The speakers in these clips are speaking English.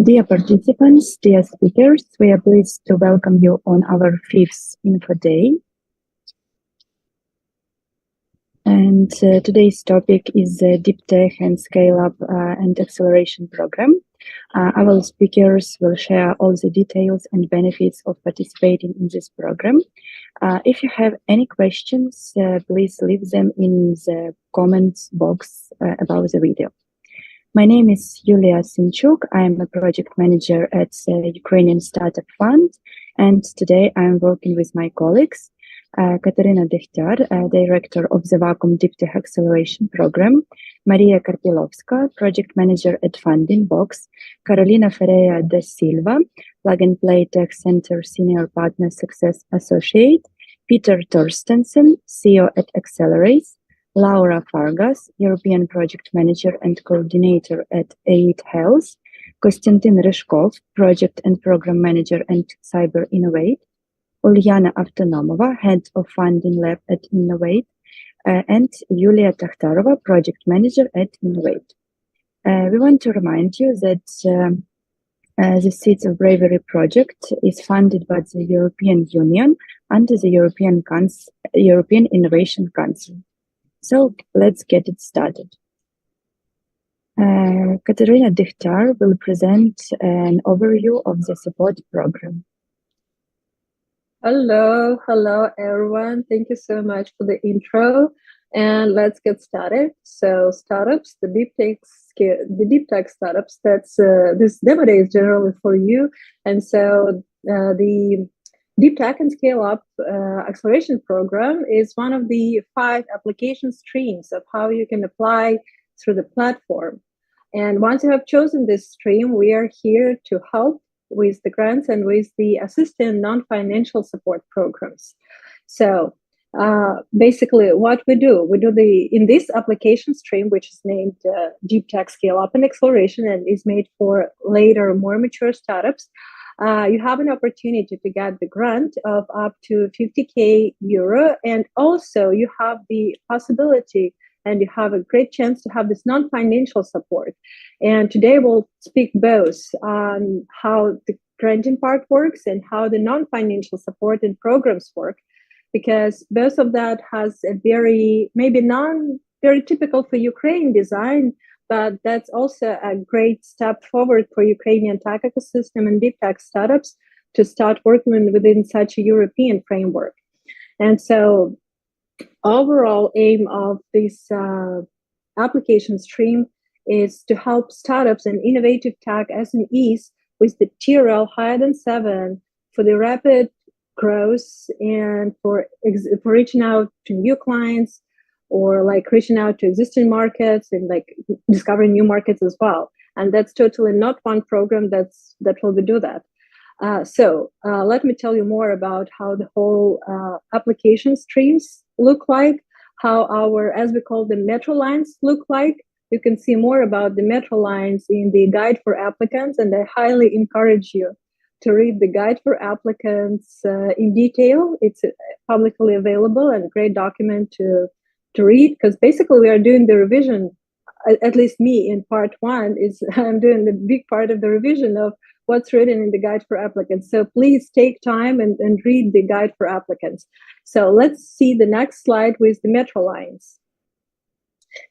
Dear participants, dear speakers, we are pleased to welcome you on our 5th Info Day. And today's topic is the Deep Tech and Scale Up and Acceleration Program. Our speakers will share all the details and benefits of participating in this program. If you have any questions, please leave them in the comments box above the video. My name is Yulia Sinchuk. I'm a project manager at the Ukrainian Startup Fund, and today I'm working with my colleagues, Kateryna Degtyar, director of the Vacuum Deep Tech Acceleration Program, Maria Karpilovska, project manager at Funding Box, Carolina Ferreira da Silva, Plug and Play Tech Center Senior Partner Success Associate, Peter Torstensen, CEO at Accelerator, Laura Fargas, European Project Manager and Coordinator at Aid Health, Konstantin Ryzhkov, Project and Program Manager at Cyber Innovate, Ulyana Avtonomova, Head of Funding Lab at Innovate, and Yulia Takhtarova, Project Manager at Innovate. We want to remind you that the Seeds of Bravery project is funded by the European Union under the European Innovation Council. So let's get it started. Kateryna Degtyar will present an overview of the support program. Hello everyone. Thank you so much for the intro, and let's get started. So startups, the deep tech startups. That's this demo day is generally for you, and so the Deep Tech and Scale Up Acceleration Program is one of the 5 application streams of how you can apply through the platform. And once you have chosen this stream, we are here to help with the grants and with the assistant non-financial support programs. So basically what we do in this application stream, which is named Deep Tech Scale Up and Acceleration and is made for later, more mature startups, you have an opportunity to get the grant of up to 50,000 euro, and also you have the possibility and you have a great chance to have this non-financial support. And today we'll speak both on how the granting part works and how the non-financial support and programs work, because both of that has a maybe very typical for Ukraine design, but that's also a great step forward for Ukrainian tech ecosystem and deep tech startups to start working within such a European framework. And so overall aim of this application stream is to help startups and innovative tech SMEs with the TRL higher than 7 for the rapid growth and for reaching out to new clients, or like reaching out to existing markets and like discovering new markets as well. And that's totally not one program that will do that. So let me tell you more about how the whole application streams look like, how our, as we call them, metro lines look like. You can see more about the metro lines in the guide for applicants, and I highly encourage you to read the guide for applicants in detail. It's publicly available and a great document to read, because basically we are doing the revision, at least me in part 1 is I'm doing the big part of the revision of what's written in the guide for applicants. So please take time and read the guide for applicants. So let's see the next slide with the metro lines.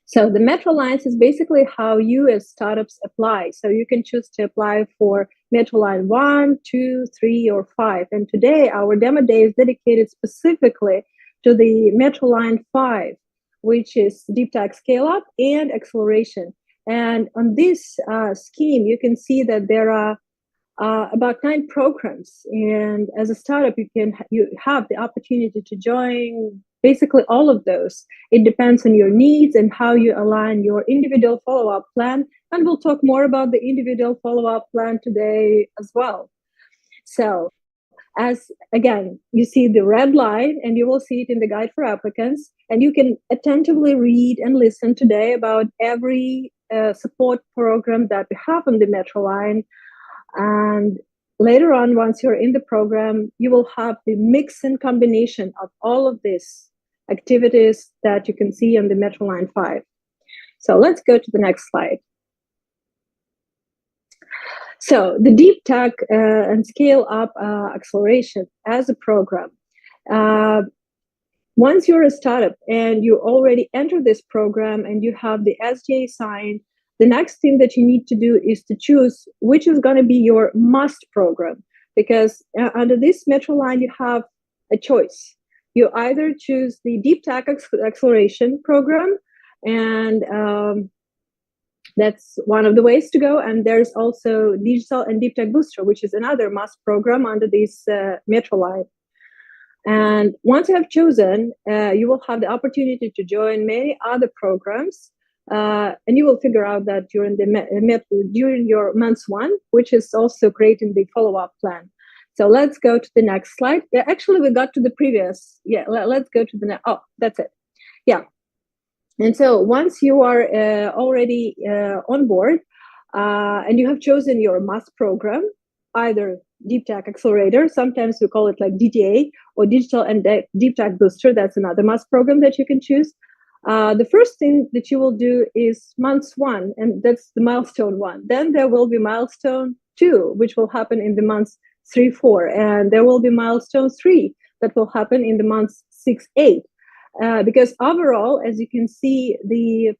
So the metro lines is basically how you as startups apply. So you can choose to apply for metro line 1, 2, 3, or 5. And today our demo day is dedicated specifically to the metro line 5, which is Deep Tech Scale Up and Acceleration. And on this scheme, you can see that there are about 9 programs. And as a startup, you have the opportunity to join basically all of those. It depends on your needs and how you align your individual follow-up plan. And we'll talk more about the individual follow-up plan today as well. So, as again, you see the red line, and you will see it in the guide for applicants, and you can attentively read and listen today about every support program that we have on the metro line. And later on, once you're in the program, you will have the mix and combination of all of these activities that you can see on the metro line 5. So let's go to the next slide. So the deep tech and scale up acceleration as a program. Once you're a startup and you already enter this program and you have the SJ signed, the next thing that you need to do is to choose which is going to be your must program. Because under this metro line, you have a choice. You either choose the deep tech acceleration program, and that's one of the ways to go. And there's also digital and deep tech booster, which is another must program under this metro line. And once you have chosen, you will have the opportunity to join many other programs, and you will figure out that during your month one, which is also creating the follow-up plan. So let's go to the next slide. Yeah, actually, we got to the previous. Yeah, let's go to the next. Oh, that's it. Yeah. And so once you are already on board and you have chosen your must program, either Deep Tech Accelerator, sometimes we call it like DTA, or Digital and Deep Tech Booster, that's another must program that you can choose. The first thing that you will do is month one, and that's the milestone one. Then there will be milestone two, which will happen in the months 3, 4, and there will be milestone 3 that will happen in the months 6, 8. Because overall, as you can see, the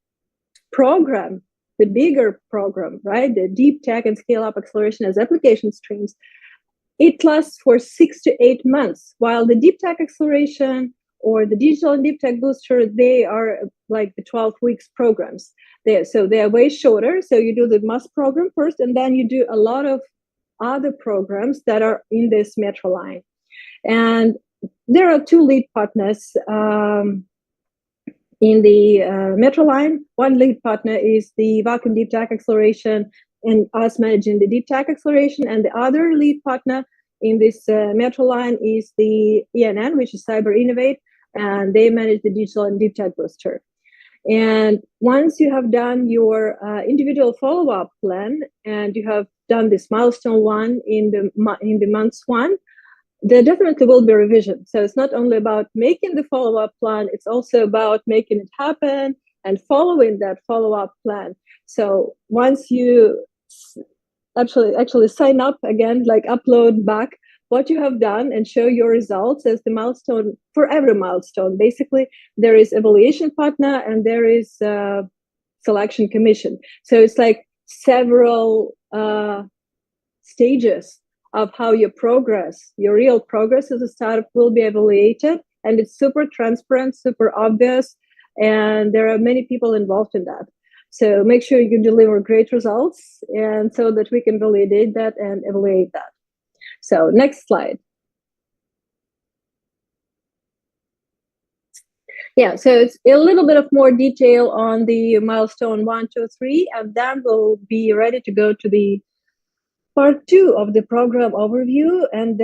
program, the bigger program, right, the deep tech and scale up acceleration as application streams, it lasts for 6 to 8 months, while the deep tech acceleration or the digital and deep tech booster, they are like the 12 weeks programs. So they are way shorter. So you do the must program first, and then you do a lot of other programs that are in this metro line. And there are 2 lead partners in the metro line. One lead partner is the Vacuum Deep Tech Acceleration and us managing the Deep Tech Acceleration. And the other lead partner in this metro line is the ENN, which is Cyber Innovate, and they manage the Digital and Deep Tech Booster. And once you have done your individual follow-up plan and you have done this milestone one in the months one, there definitely will be a revision. So it's not only about making the follow-up plan, it's also about making it happen and following that follow-up plan. So once you actually sign up again, like upload back what you have done and show your results as the milestone for every milestone. Basically, there is evaluation partner and there is selection commission. So it's like several stages of how your real progress as a startup will be evaluated. And it's super transparent, super obvious. And there are many people involved in that. So make sure you deliver great results, and so that we can validate that and evaluate that. So next slide. Yeah, so it's a little bit of more detail on the milestone 1, 2, 3, and then we'll be ready to go to the part 2 of the program overview. And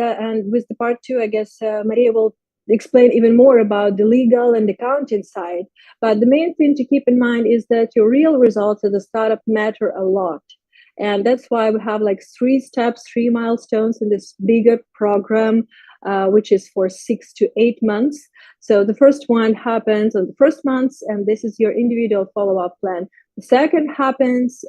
with the part 2, I guess Maria will explain even more about the legal and accounting side. But the main thing to keep in mind is that your real results as a startup matter a lot. And that's why we have like 3 steps, 3 milestones in this bigger program, which is for 6 to 8 months. So the first one happens on the first month, and this is your individual follow-up plan. The second happens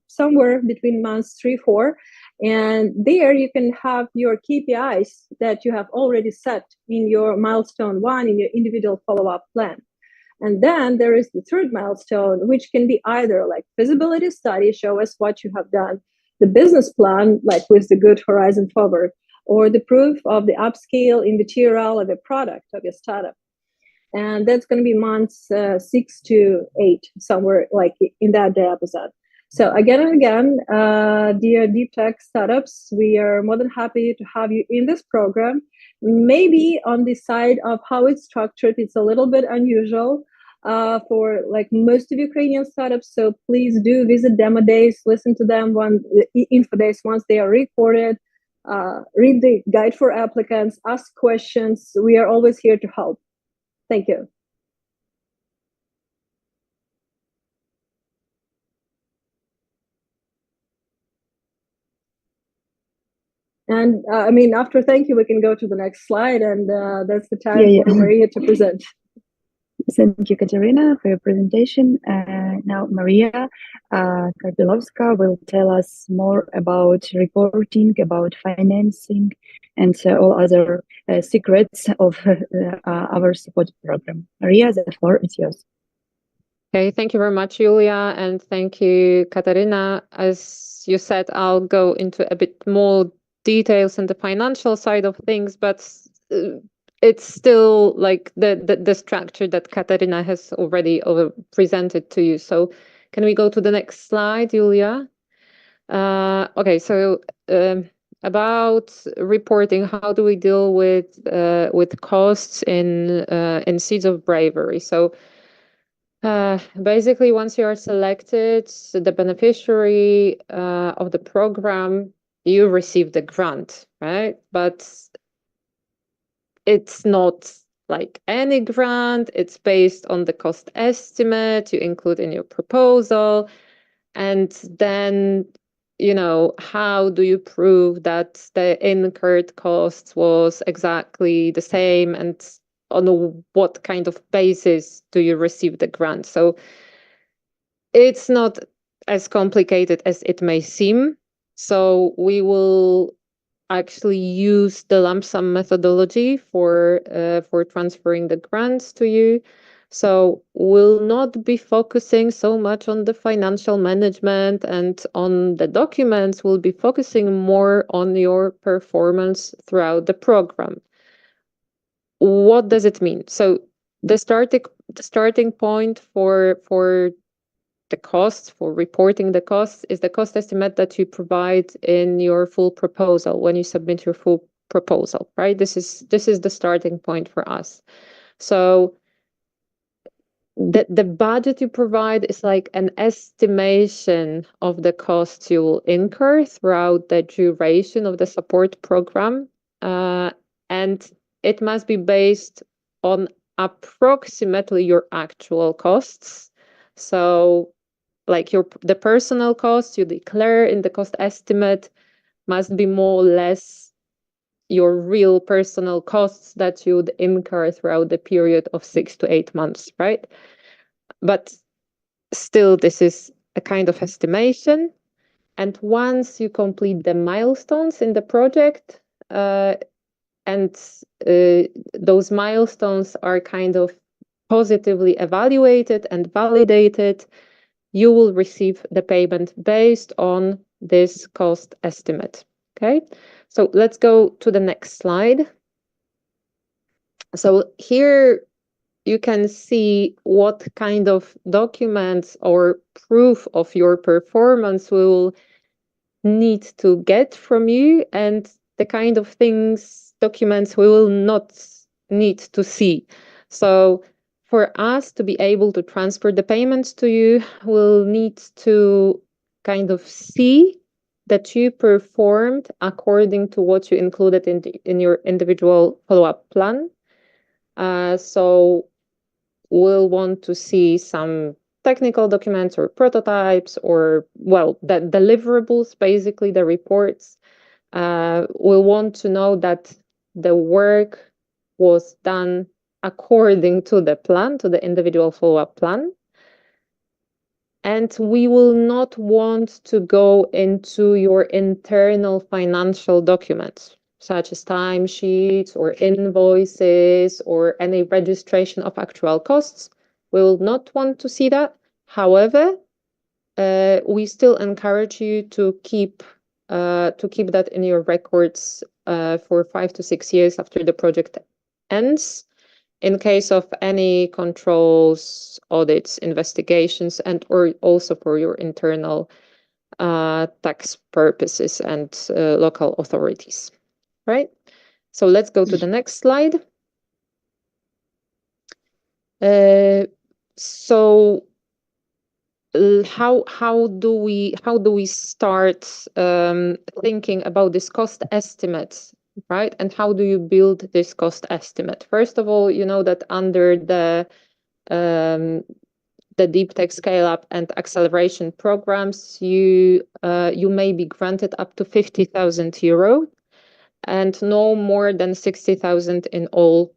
somewhere between months 3, 4, and there you can have your KPIs that you have already set in your milestone 1 in your individual follow-up plan. And then there is the third milestone, which can be either like feasibility study, show us what you have done, the business plan, like with the good horizon forward, or the proof of the upscale in the TRL of the product of your startup. And that's going to be months 6 to 8, somewhere like in that episode. So again and again, dear deep tech startups, we are more than happy to have you in this program. Maybe on the side of how it's structured, it's a little bit unusual for like most of Ukrainian startups. So please do visit demo days, listen to them info days once they are recorded. Read the guide for applicants, ask questions. We are always here to help. Thank you. And I mean, after thank you, we can go to the next slide, and that's the time for Maria to present. Thank you, Kateryna, for your presentation. Now, Maria Karpilovska will tell us more about reporting, about financing, and all other secrets of our support program. Maria, the floor is yours. Okay, thank you very much, Julia, and thank you, Kateryna. As you said, I'll go into a bit more details on the financial side of things, but it's still like the structure that Kateryna has already presented to you. So can we go to the next slide, Julia? Okay, so about reporting, how do we deal with costs in Seeds of Bravery? So basically, once you are selected, the beneficiary of the program, you receive the grant, right? But it's not like any grant. It's based on the cost estimate you include in your proposal. And then, how do you prove that the incurred cost was exactly the same, and on what kind of basis do you receive the grant? So it's not as complicated as it may seem. So we will actually use the lump sum methodology for transferring the grants to you. So we'll not be focusing so much on the financial management and on the documents. We'll be focusing more on your performance throughout the program. What does it mean? So the starting point for the costs, for reporting the costs, is the cost estimate that you provide in your full proposal when you submit your full proposal, right? This is the starting point for us. So the budget you provide is like an estimation of the costs you will incur throughout the duration of the support program, and it must be based on approximately your actual costs. So like the personal costs you declare in the cost estimate must be more or less your real personal costs that you'd incur throughout the period of 6 to 8 months, right? But still, this is a kind of estimation. And once you complete the milestones in the project, and those milestones are kind of positively evaluated and validated, you will receive the payment based on this cost estimate. Okay, so let's go to the next slide. So here you can see what kind of documents or proof of your performance we will need to get from you, and the kind of documents we will not need to see. So for us to be able to transfer the payments to you, we'll need to kind of see that you performed according to what you included in your individual follow-up plan. So we'll want to see some technical documents or prototypes, or, well, the deliverables, basically the reports. We'll want to know that the work was done according to the plan, to the individual follow-up plan. And we will not want to go into your internal financial documents, such as timesheets or invoices or any registration of actual costs. We will not want to see that. However, we still encourage you to keep that in your records for 5 to 6 years after the project ends, in case of any controls, audits, investigations, and or also for your internal tax purposes and local authorities, right? So let's go to the next slide. So how do we start thinking about this cost estimate, right? And how do you build this cost estimate? First of all, you know that under the Deep Tech Scale Up and Acceleration programs, you may be granted up to 50,000 euro and no more than 60,000 in all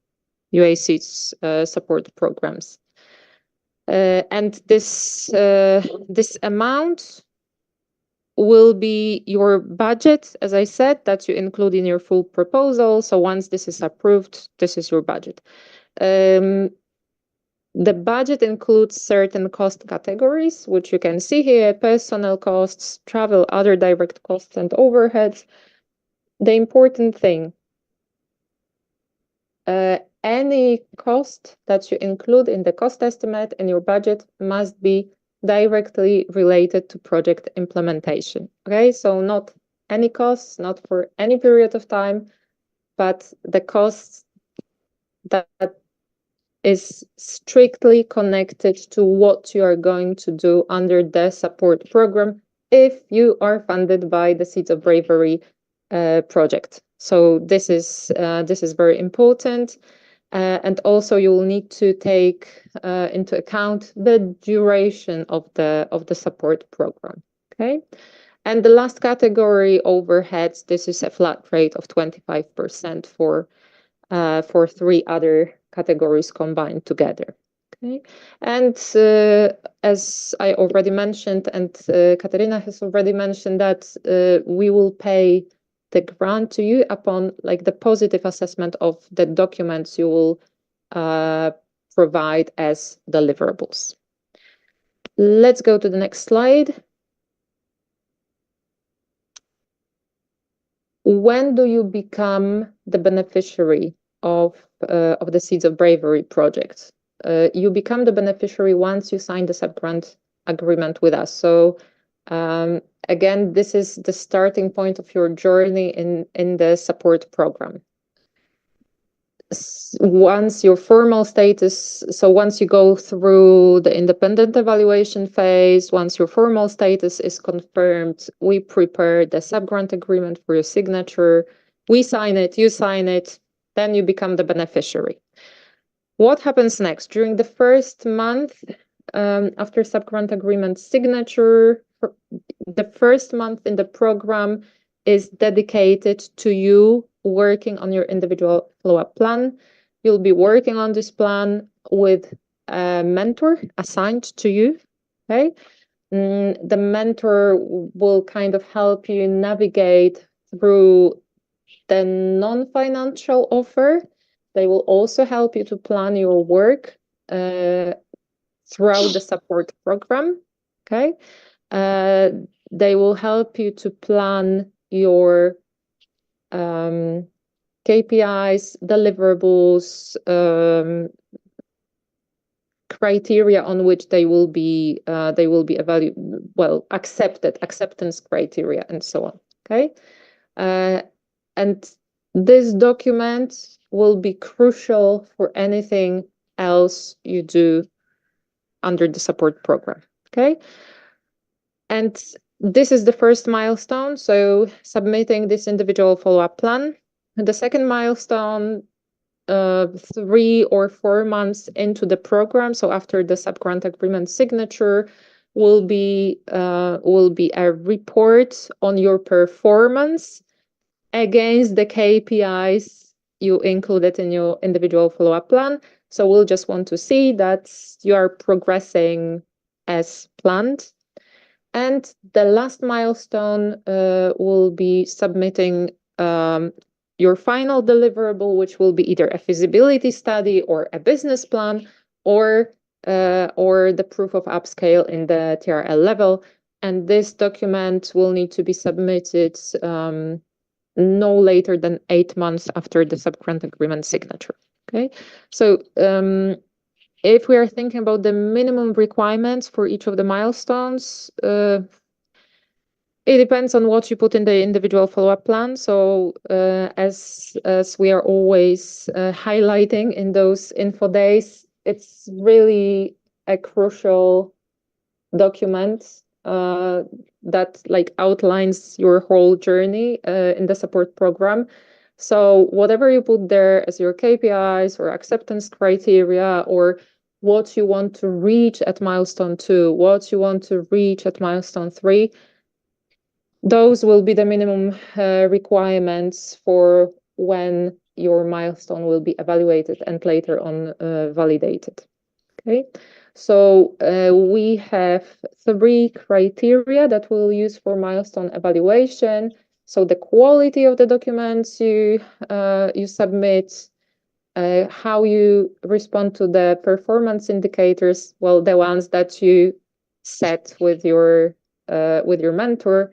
UAC's support programs. And this amount will be your budget, as I said, that you include in your full proposal. So once this is approved, this is your budget. The budget includes certain cost categories, which you can see here: personnel costs, travel, other direct costs, and overheads. The important thing, any cost that you include in the cost estimate in your budget must be directly related to project implementation. Okay, so not any costs, not for any period of time, but the costs that is strictly connected to what you are going to do under the support program if you are funded by the Seeds of Bravery project. So this is very important. And also you will need to take into account the duration of the support program. Okay. And the last category, overheads, this is a flat rate of 25% for 3 other categories combined together. Okay. And as I already mentioned, and Kateryna has already mentioned, that we will pay the grant to you upon like the positive assessment of the documents you will provide as deliverables. Let's go to the next slide. When do you become the beneficiary of the Seeds of Bravery project? You become the beneficiary once you sign the subgrant agreement with us. So again, this is the starting point of your journey in the support program. Once your formal status, so once you go through the independent evaluation phase, once your formal status is confirmed, we prepare the subgrant agreement for your signature. We sign it, you sign it, then you become the beneficiary. What happens next? During the first month after subgrant agreement signature, the first month in the program is dedicated to you working on your individual follow-up plan. You'll be working on this plan with a mentor assigned to you. Okay, the mentor will kind of help you navigate through the non-financial offer. They will also help you to plan your work throughout the support program. Okay, they will help you to plan your KPIs, deliverables, criteria on which they will be acceptance criteria, and so on. Okay, and this document will be crucial for anything else you do under the support program. Okay, and this is the first milestone, so submitting this individual follow-up plan. The second milestone, 3 or 4 months into the program, so after the subgrant agreement signature, will be a report on your performance against the KPIs you included in your individual follow-up plan. So we'll just want to see that you are progressing as planned. And the last milestone will be submitting your final deliverable, which will be either a feasibility study or a business plan, or the proof of upscale in the TRL level. And this document will need to be submitted no later than 8 months after the subgrant agreement signature. Okay, so if we are thinking about the minimum requirements for each of the milestones, it depends on what you put in the individual follow-up plan. So as we are always highlighting in those info days, it's really a crucial document that like outlines your whole journey in the support program. So whatever you put there as your KPIs or acceptance criteria, or what you want to reach at milestone 2, what you want to reach at milestone 3, those will be the minimum requirements for when your milestone will be evaluated and later on validated. Okay. So we have 3 criteria that we'll use for milestone evaluation. So the quality of the documents you submit, how you respond to the performance indicators, well, the ones that you set with your mentor,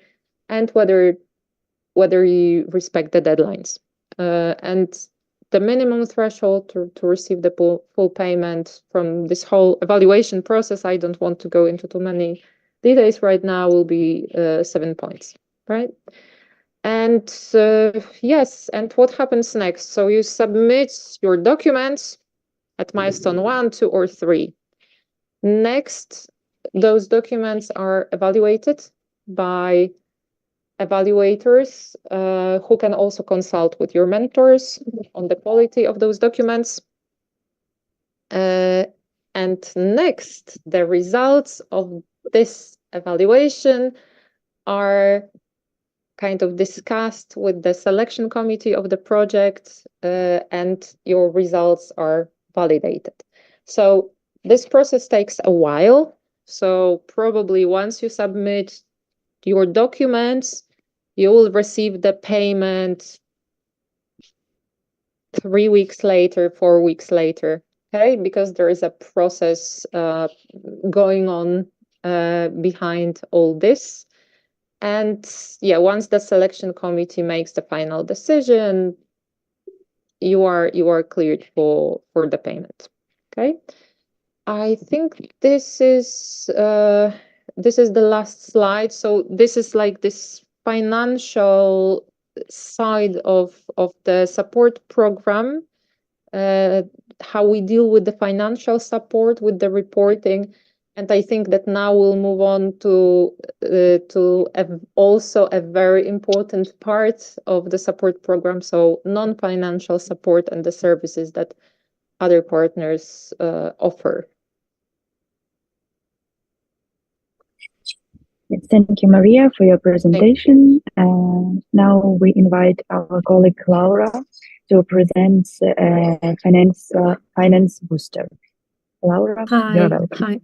and whether you respect the deadlines. And the minimum threshold to receive the full payment from this whole evaluation process, I don't want to go into too many details right now, will be 7 points, right? And yes, and what happens next? So you submit your documents at milestone 1, 2, or 3. Next, those documents are evaluated by evaluators who can also consult with your mentors on the quality of those documents. And next, the results of this evaluation are kind of discussed with the selection committee of the project, and your results are validated. So this process takes a while. So probably once you submit your documents, you will receive the payment 3 weeks later, 4 weeks later, okay? Because there is a process going on behind all this. And yeah, once the selection committee makes the final decision, you are cleared for the payment. Okay. I think this is the last slide. So this is like this financial side of the support program, how we deal with the financial support, with the reporting. And I think that now we'll move on to also a very important part of the support program, so non-financial support and the services that other partners offer. Yes, thank you, Maria, for your presentation. Now we invite our colleague Laura to present Finance Booster. Laura, you're welcome.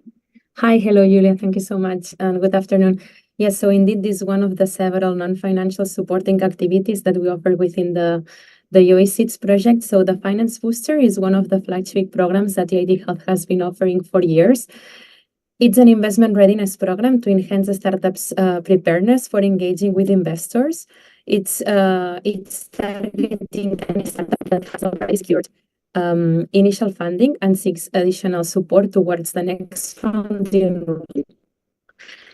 Hi, hello, Julia. Thank you so much, and good afternoon. Yes, so indeed, this is one of the several non-financial supporting activities that we offer within the UACITS project. So the Finance Booster is one of the flagship programs that EIT Health has been offering for years. It's an investment readiness program to enhance the startups' preparedness for engaging with investors. It's targeting any startup that has already secured initial funding and seeks additional support towards the next funding round.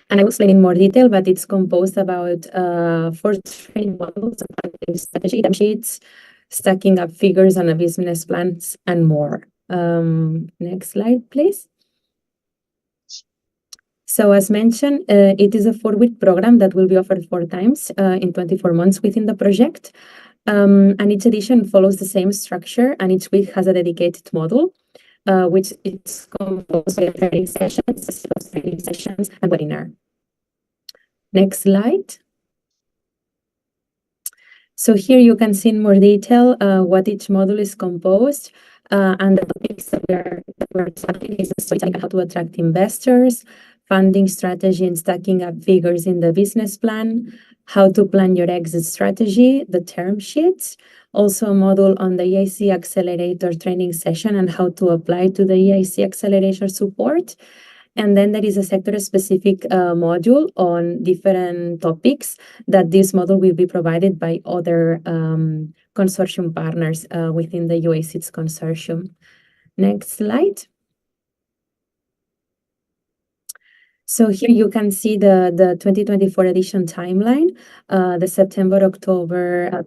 And I will explain in more detail, but it's composed about 4 training modules, strategy sheets, stacking up figures on a business plans, and more. Next slide, please. So as mentioned, it is a 4-week program that will be offered 4 times in 24 months within the project. And each edition follows the same structure, and each week has a dedicated module, which is composed of training sessions, and webinar. Next slide. So here you can see in more detail what each module is composed, and the topics that we're studying is how to attract investors, funding strategy and stacking up figures in the business plan, how to plan your exit strategy, the term sheets, also a module on the EIC Accelerator training session and how to apply to the EIC Accelerator support. And then there is a sector-specific module on different topics that this module will be provided by other consortium partners within the UACITS consortium. Next slide. So here you can see the 2024 edition timeline. The September-October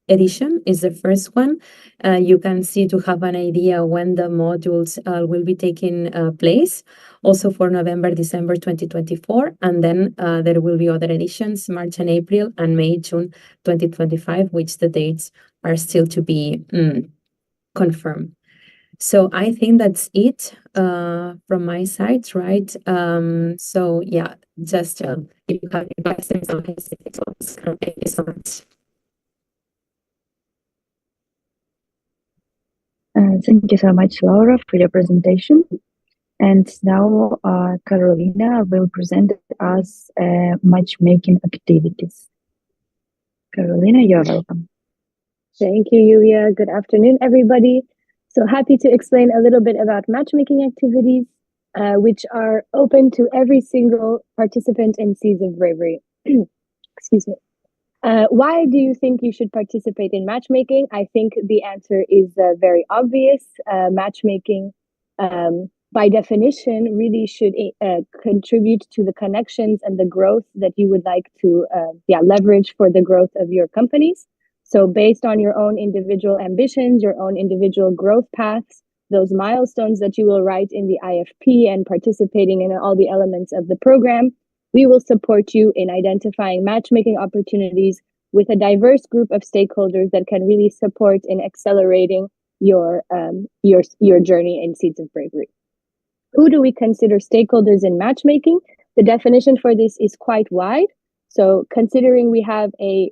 edition is the first one. You can see to have an idea when the modules will be taking place, also for November, December 2024. And then there will be other editions, March and April, and May, June 2025, which the dates are still to be confirmed. So I think that's it from my side, right? So yeah, just if you have any questions, don't hesitate to ask. Thank you so much. Thank you so much, Laura, for your presentation. And now Kateryna will present us matchmaking activities. Kateryna, you're welcome. Thank you, Yulia. Good afternoon, everybody. So happy to explain a little bit about matchmaking activities, which are open to every single participant in Seeds of Bravery. Excuse me. Why do you think you should participate in matchmaking? I think the answer is very obvious. Matchmaking, by definition, really should contribute to the connections and the growth that you would like to leverage for the growth of your companies. So based on your own individual ambitions, your own individual growth paths, those milestones that you will write in the IFP and participating in all the elements of the program, we will support you in identifying matchmaking opportunities with a diverse group of stakeholders that can really support in accelerating your journey in Seeds of Bravery. Who do we consider stakeholders in matchmaking? The definition for this is quite wide. So considering we have a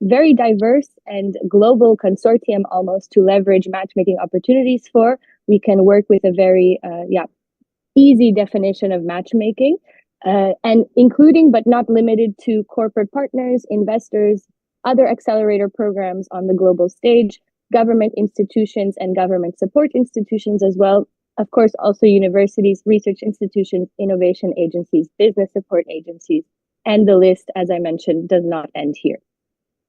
very diverse and global consortium almost to leverage matchmaking opportunities for, we can work with a very easy definition of matchmaking, and including but not limited to corporate partners, investors, other accelerator programs on the global stage, government institutions and government support institutions as well. Of course, also universities, research institutions, innovation agencies, business support agencies, and the list, as I mentioned, does not end here.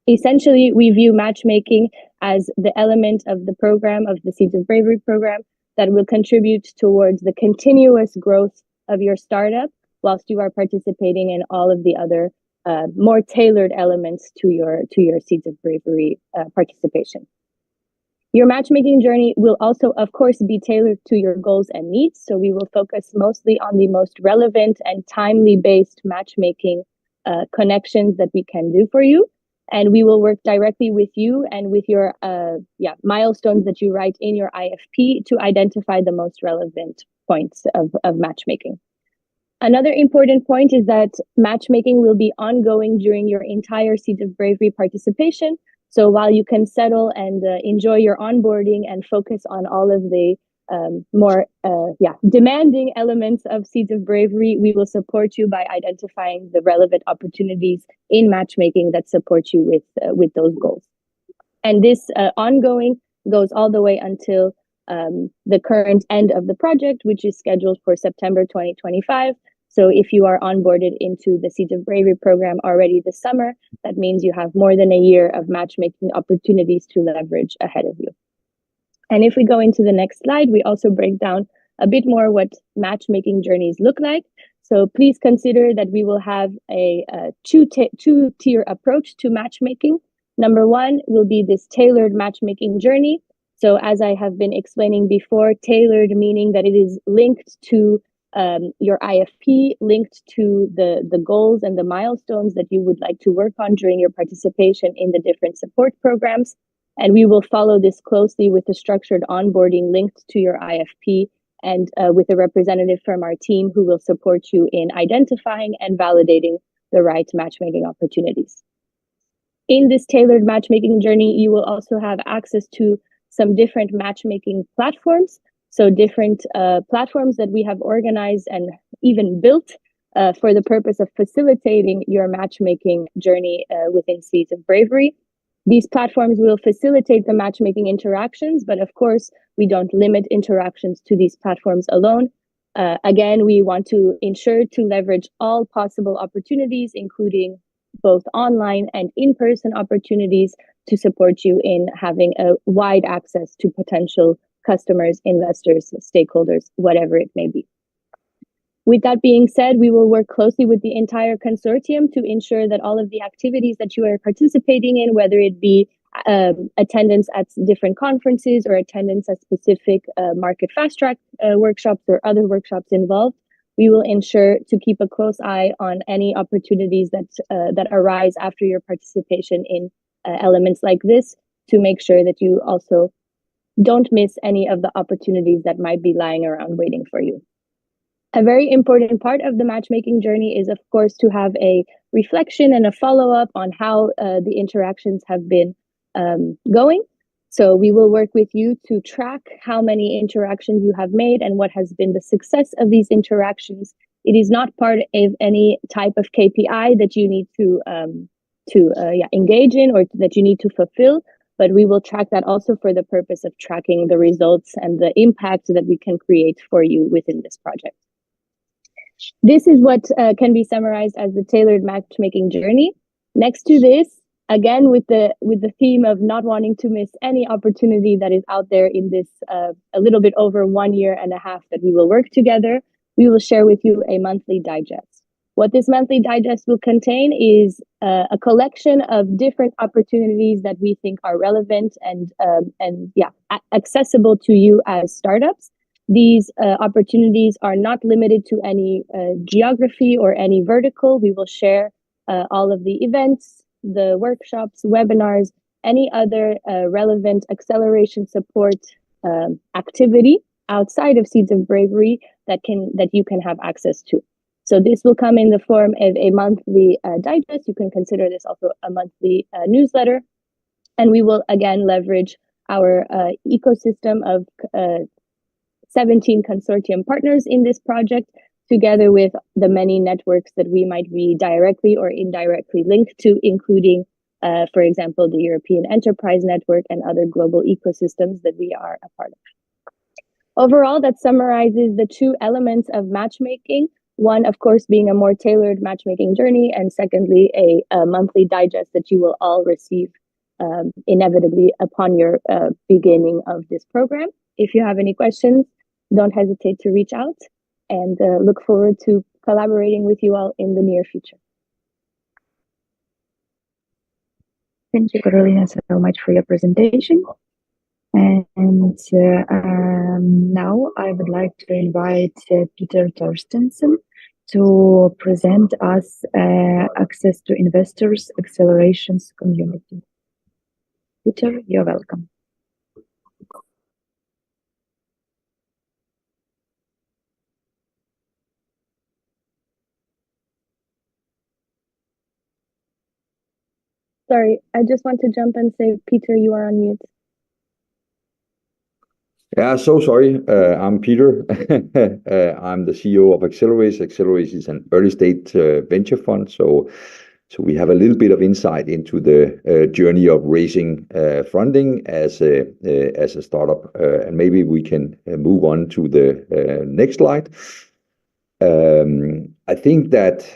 Essentially, we view matchmaking as the element of the program, of the Seeds of Bravery program, that will contribute towards the continuous growth of your startup whilst you are participating in all of the other more tailored elements to your Seeds of Bravery participation. Your matchmaking journey will also, of course, be tailored to your goals and needs. So we will focus mostly on the most relevant and timely based matchmaking connections that we can do for you. And we will work directly with you and with your milestones that you write in your IFP to identify the most relevant points of matchmaking. Another important point is that matchmaking will be ongoing during your entire Seeds of Bravery participation. So while you can settle and enjoy your onboarding and focus on all of the more demanding elements of Seeds of Bravery, we will support you by identifying the relevant opportunities in matchmaking that support you with those goals. And this ongoing goes all the way until the current end of the project, which is scheduled for September 2025. So if you are onboarded into the Seeds of Bravery program already this summer, that means you have more than a year of matchmaking opportunities to leverage ahead of you. And if we go into the next slide, we also break down a bit more what matchmaking journeys look like. So please consider that we will have a two-tier approach to matchmaking. Number one will be this tailored matchmaking journey. So as I have been explaining before, tailored meaning that it is linked to your IFP, linked to the goals and the milestones that you would like to work on during your participation in the different support programs. And we will follow this closely with a structured onboarding linked to your IFP and with a representative from our team who will support you in identifying and validating the right matchmaking opportunities. In this tailored matchmaking journey, you will also have access to some different matchmaking platforms. So different platforms that we have organized and even built for the purpose of facilitating your matchmaking journey within Seeds of Bravery. These platforms will facilitate the matchmaking interactions, but of course, we don't limit interactions to these platforms alone. Again, we want to ensure to leverage all possible opportunities, including both online and in-person opportunities to support you in having a wide access to potential customers, investors, stakeholders, whatever it may be. With that being said, we will work closely with the entire consortium to ensure that all of the activities that you are participating in, whether it be attendance at different conferences or attendance at specific market fast track workshops or other workshops involved, we will ensure to keep a close eye on any opportunities that arise after your participation in elements like this to make sure that you also don't miss any of the opportunities that might be lying around waiting for you. A very important part of the matchmaking journey is, of course, to have a reflection and a follow-up on how the interactions have been going. So we will work with you to track how many interactions you have made and what has been the success of these interactions. It is not part of any type of KPI that you need to engage in or that you need to fulfill, but we will track that also for the purpose of tracking the results and the impact that we can create for you within this project. This is what can be summarized as the tailored matchmaking journey. Next to this, again, with the theme of not wanting to miss any opportunity that is out there in this a little bit over 1.5 years that we will work together, we will share with you a monthly digest. What this monthly digest will contain is a collection of different opportunities that we think are relevant and accessible to you as startups. These opportunities are not limited to any geography or any vertical. We will share all of the events, the workshops, webinars, any other relevant acceleration support activity outside of Seeds of Bravery that you can have access to. So this will come in the form of a monthly digest. You can consider this also a monthly newsletter. And we will again leverage our ecosystem of 17 consortium partners in this project, together with the many networks that we might be directly or indirectly linked to, including, for example, the European Enterprise Network and other global ecosystems that we are a part of. Overall, that summarizes the two elements of matchmaking. One, of course, being a more tailored matchmaking journey, and secondly, a monthly digest that you will all receive inevitably upon your beginning of this program. If you have any questions, don't hesitate to reach out, and look forward to collaborating with you all in the near future. Thank you, Kateryna, so much for your presentation. And now I would like to invite Peter Torstensen to present us Access to Investors Accelerations Community. Peter, you're welcome. Sorry, I just want to jump and say, Peter, you are on mute. Yeah, so sorry. I'm Peter. I'm the CEO of Accelerator. Accelerator is an early stage venture fund. So we have a little bit of insight into the journey of raising funding as a startup. And maybe we can move on to the next slide. I think that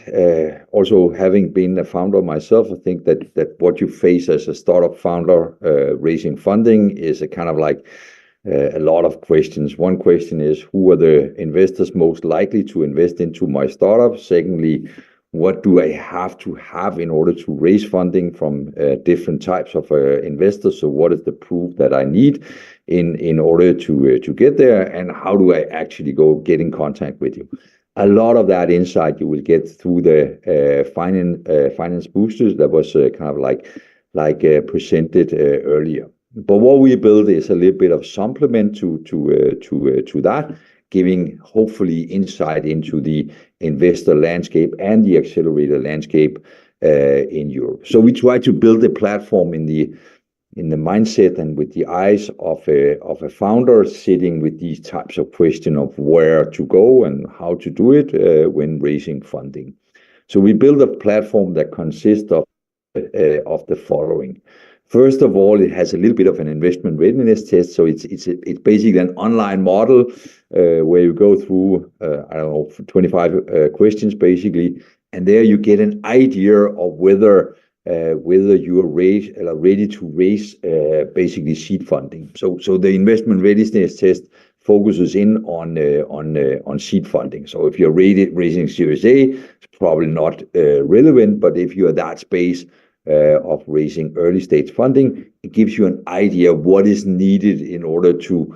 also having been a founder myself, I think that what you face as a startup founder raising funding is a kind of like a lot of questions. One question is, who are the investors most likely to invest into my startup? Secondly, what do I have to have in order to raise funding from different types of investors? So what is the proof that I need in order to get there? And how do I actually go get in contact with you? A lot of that insight you will get through the finance boosters that was kind of like presented earlier. But what we build is a little bit of supplement to that, giving hopefully insight into the investor landscape and the accelerator landscape in Europe. So we try to build a platform in the mindset and with the eyes of a founder sitting with these types of questions of where to go and how to do it when raising funding. So we build a platform that consists of the following. First of all, it has a little bit of an investment readiness test. So it's basically an online model where you go through, 25 questions basically. And there you get an idea of whether you are ready to raise basically seed funding. So the investment readiness test focuses in on seed funding. So if you're raising Series A, it's probably not relevant. But if you're that space of raising early stage funding, it gives you an idea of what is needed in order to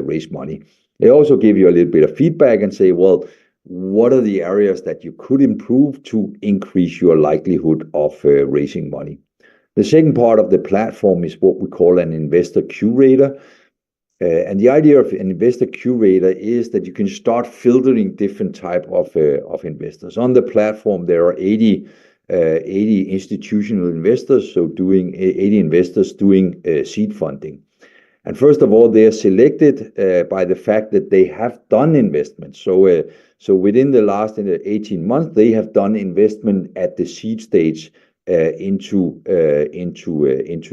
raise money. They also give you a little bit of feedback and say, well, what are the areas that you could improve to increase your likelihood of raising money? The second part of the platform is what we call an investor curator. And the idea of an investor curator is that you can start filtering different type of investors. On the platform, there are 80 80 institutional investors, so doing 80 investors doing seed funding. And first of all, they are selected by the fact that they have done investments. So within the last 18 months, they have done investment at the seed stage into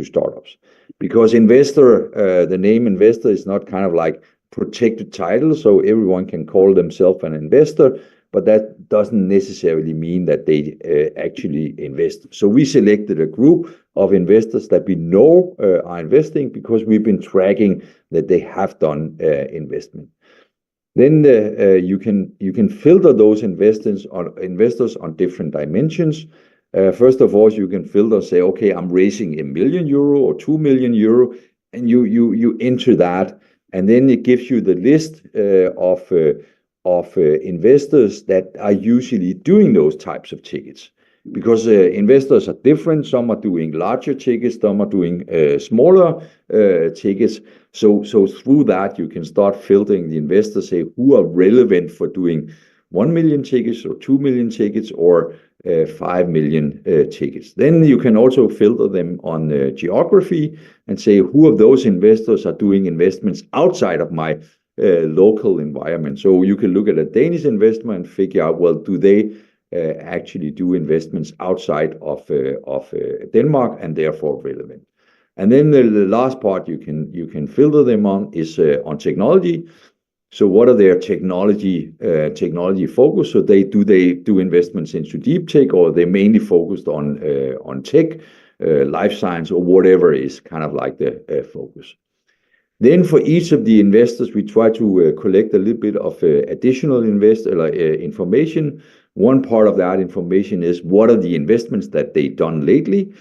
startups. Because investor, the name investor is not kind of like protected title, so everyone can call themselves an investor, but that doesn't necessarily mean that they actually invest. So we selected a group of investors that we know are investing because we've been tracking that they have done investment. Then you can filter those investors on different dimensions. First of all, you can filter, say, okay, I'm raising €1 million or €2 million, and you enter that, and then it gives you the list of investors that are usually doing those types of tickets. Because investors are different. Some are doing larger tickets, some are doing smaller tickets. So through that, you can start filtering the investors, say who are relevant for doing 1 million tickets or 2 million tickets or 5 million tickets. Then you can also filter them on geography and say who of those investors are doing investments outside of my local environment. So you can look at a Danish investor and figure out, well, do they actually do investments outside of Denmark and therefore relevant. And then the last part you can filter them on is on technology. So what are their technology focus? So they do investments into deep tech, or they mainly focused on tech, life science, or whatever is kind of like the focus. Then for each of the investors, we try to collect a little bit of additional information. One part of that information is what are the investments that they've done lately,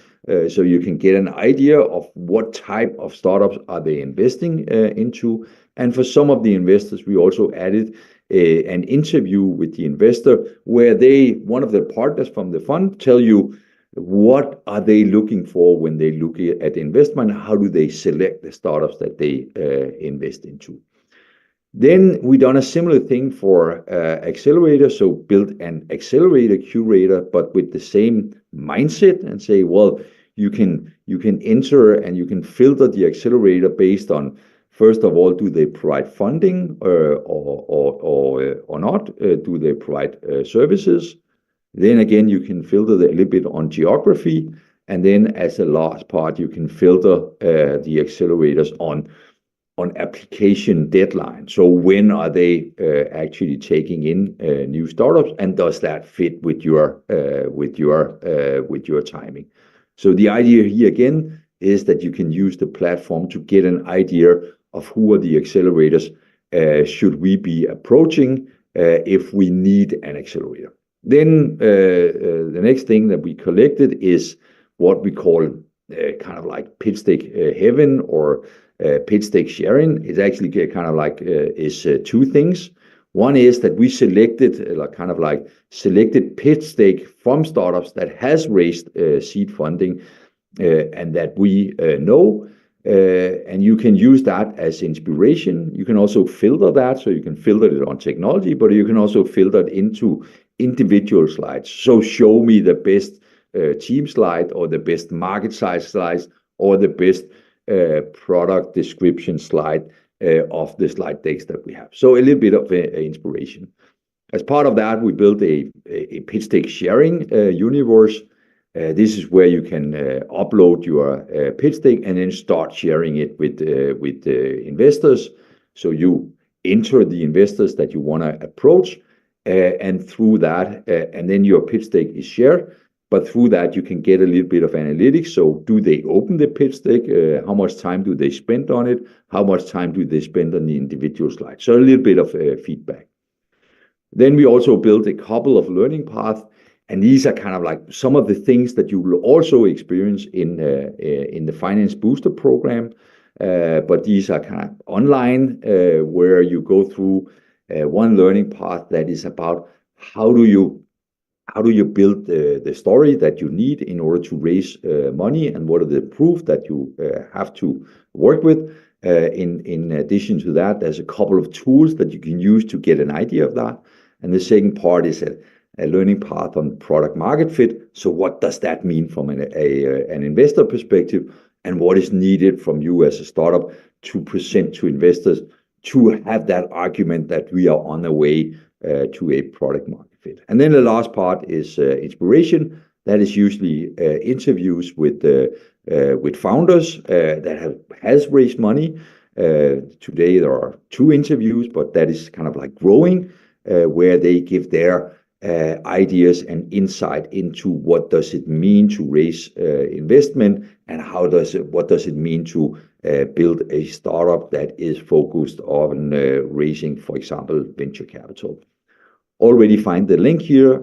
so you can get an idea of what type of startups are they investing into. And for some of the investors, we also added an interview with the investor where one of the partners from the fund, tell you what are they looking for when they look at investment, how do they select the startups that they invest into. Then we done a similar thing for Accelerator, so built an Accelerator curator, but with the same mindset, and say, well, you can enter and you can filter the Accelerator based on, first of all, do they provide funding or not? Do they provide services? Then again, you can filter a little bit on geography, and then as a last part, you can filter the accelerators on application deadline. So when are they actually taking in new startups, and does that fit with your timing? So the idea here again is that you can use the platform to get an idea of who are the accelerators should we be approaching if we need an accelerator. Then the next thing that we collected is what we call kind of like pitch deck heaven or pitch deck sharing. It's actually kind of like is two things. One is that we selected pitch deck from startups that has raised seed funding and that we know. And you can use that as inspiration. You can also filter that, so you can filter it on technology, but you can also filter it into individual slides. So show me the best team slide, or the best market size slides, or the best product description slide of the slide decks that we have. So a little bit of inspiration. As part of that, we built a pitch deck sharing universe. This is where you can upload your pitch deck and then start sharing it with investors. So you enter the investors that you want to approach, and through that, and then your pitch deck is shared. But through that, you can get a little bit of analytics. So do they open the pitch deck? How much time do they spend on it? How much time do they spend on the individual slides? So a little bit of feedback. Then we also built a couple of learning paths. And these are kind of like some of the things that you will also experience in the Finance Booster program. But these are kind of online, where you go through one learning path that is about how do you build the story that you need in order to raise money, and what are the proof that you have to work with. In addition to that, there's a couple of tools that you can use to get an idea of that. And the second part is learning path on product market fit. So what does that mean from an investor perspective, and what is needed from you as a startup to present to investors to have that argument that we are on the way to a product market fit. And then the last part is inspiration. That is usually interviews with founders that has raised money. Today there are 2 interviews, but that is kind of like growing, where they give their ideas and insight into what does it mean to raise investment, and what does it mean to build a startup that is focused on raising, for example, venture capital. Already find the link here,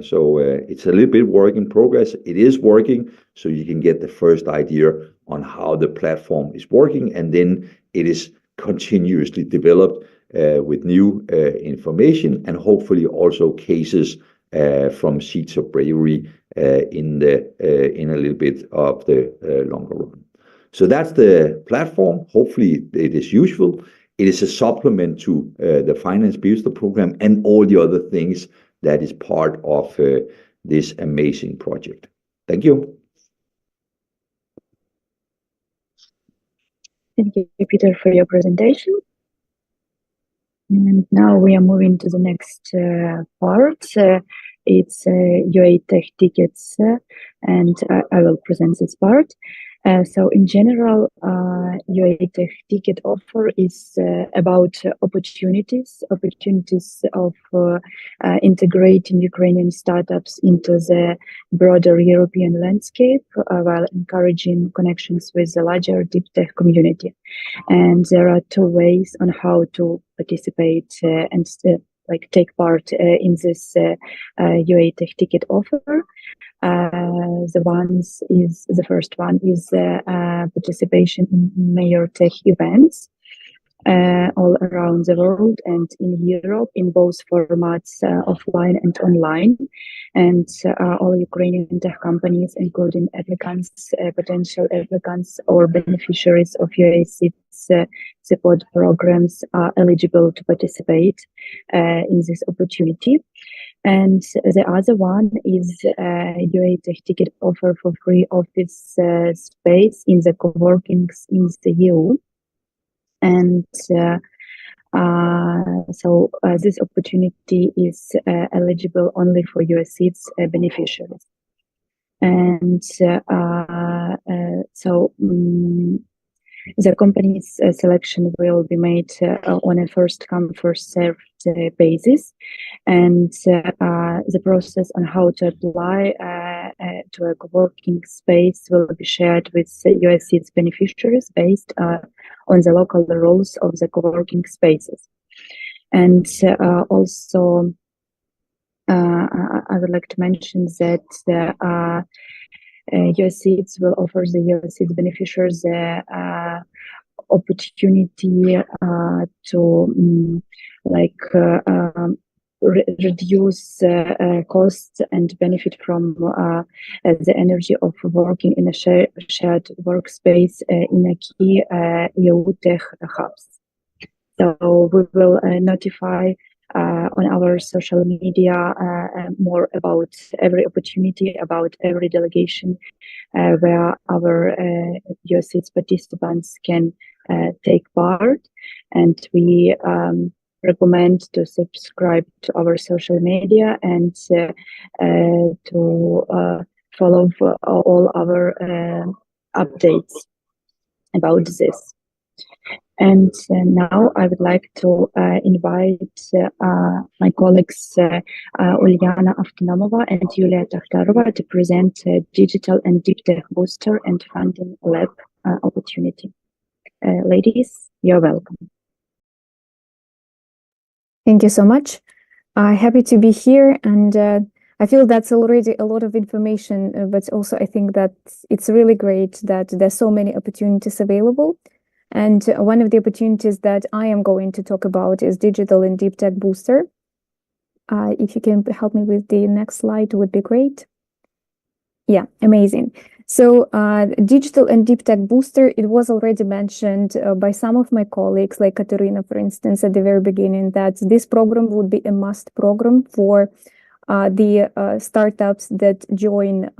so it's a little bit work in progress. It is working, so you can get the first idea on how the platform is working, and then it is continuously developed with new information, and hopefully also cases from Seeds of Bravery in a little bit of the longer run. So that's the platform. Hopefully it is useful. It is a supplement to the Finance Booster program and all the other things that is part of this amazing project. Thank you. Thank you, Peter, for your presentation. And now we are moving to the next part. It's UA Tech tickets, and I will present this part. So in general, UA Tech ticket offer is about opportunities of integrating Ukrainian startups into the broader European landscape while encouraging connections with the larger deep tech community. And there are 2 ways on how to participate and take part in this UA Tech ticket offer. The first one is participation in major tech events all around the world and in Europe in both formats, offline and online. And all Ukrainian tech companies, including applicants, potential applicants or beneficiaries of UA Seeds support programs, are eligible to participate in this opportunity. And the other one is UA Tech ticket offer for free office space in the coworkings in the EU. And so this opportunity is eligible only for UA Seeds beneficiaries. And the company's selection will be made on a first-come, first-served basis, and the process on how to apply to a co-working space will be shared with UA Seeds beneficiaries based on the local rules of the co-working spaces. And also, I would like to mention that UA Seeds will offer the UA Seeds beneficiaries the opportunity to reduce costs and benefit from the energy of working in a shared workspace in a key EU tech hubs. So we will notify on our social media more about every opportunity, about every delegation where our UA Seeds participants can take part. And we recommend to subscribe to our social media and to follow all our updates about this. And now I would like to invite my colleagues Ulyana Avtonomova and Yulia Takhtarova to present Digital and Deep Tech Booster and Funding Lab opportunity. Ladies, you're welcome. Thank you so much. Happy to be here, and I feel that's already a lot of information, but also I think that it's really great that there's so many opportunities available. And one of the opportunities that I am going to talk about is Digital and Deep Tech Booster. If you can help me with the next slide, would be great. Yeah, amazing. So Digital and Deep Tech Booster, it was already mentioned by some of my colleagues, like Kateryna, for instance, at the very beginning, that this program would be a must program for the startups that join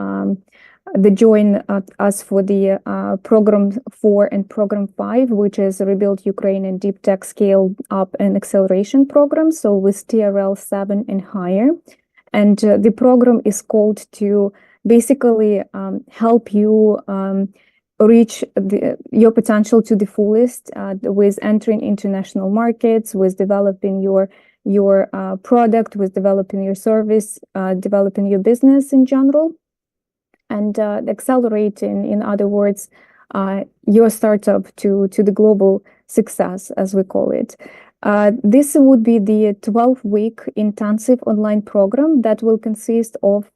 us for the program 4 and program 5, which is Rebuild Ukrainian Deep Tech Scale Up and Acceleration program, so with TRL 7 and higher. And the program is called to basically help you reach your potential to the fullest with entering international markets, with developing your product, with developing your service, developing your business in general, and accelerating, in other words, your startup to the global success, as we call it. This would be the 12-week intensive online program that will consist of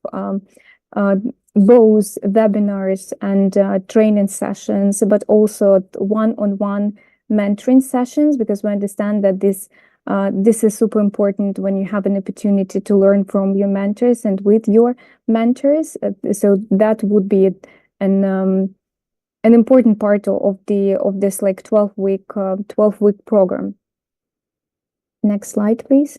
both webinars and training sessions, but also one-on-one mentoring sessions, because we understand that this is super important when you have an opportunity to learn from your mentors and with your mentors. So that would be an important part of this like 12-week program. Next slide, please.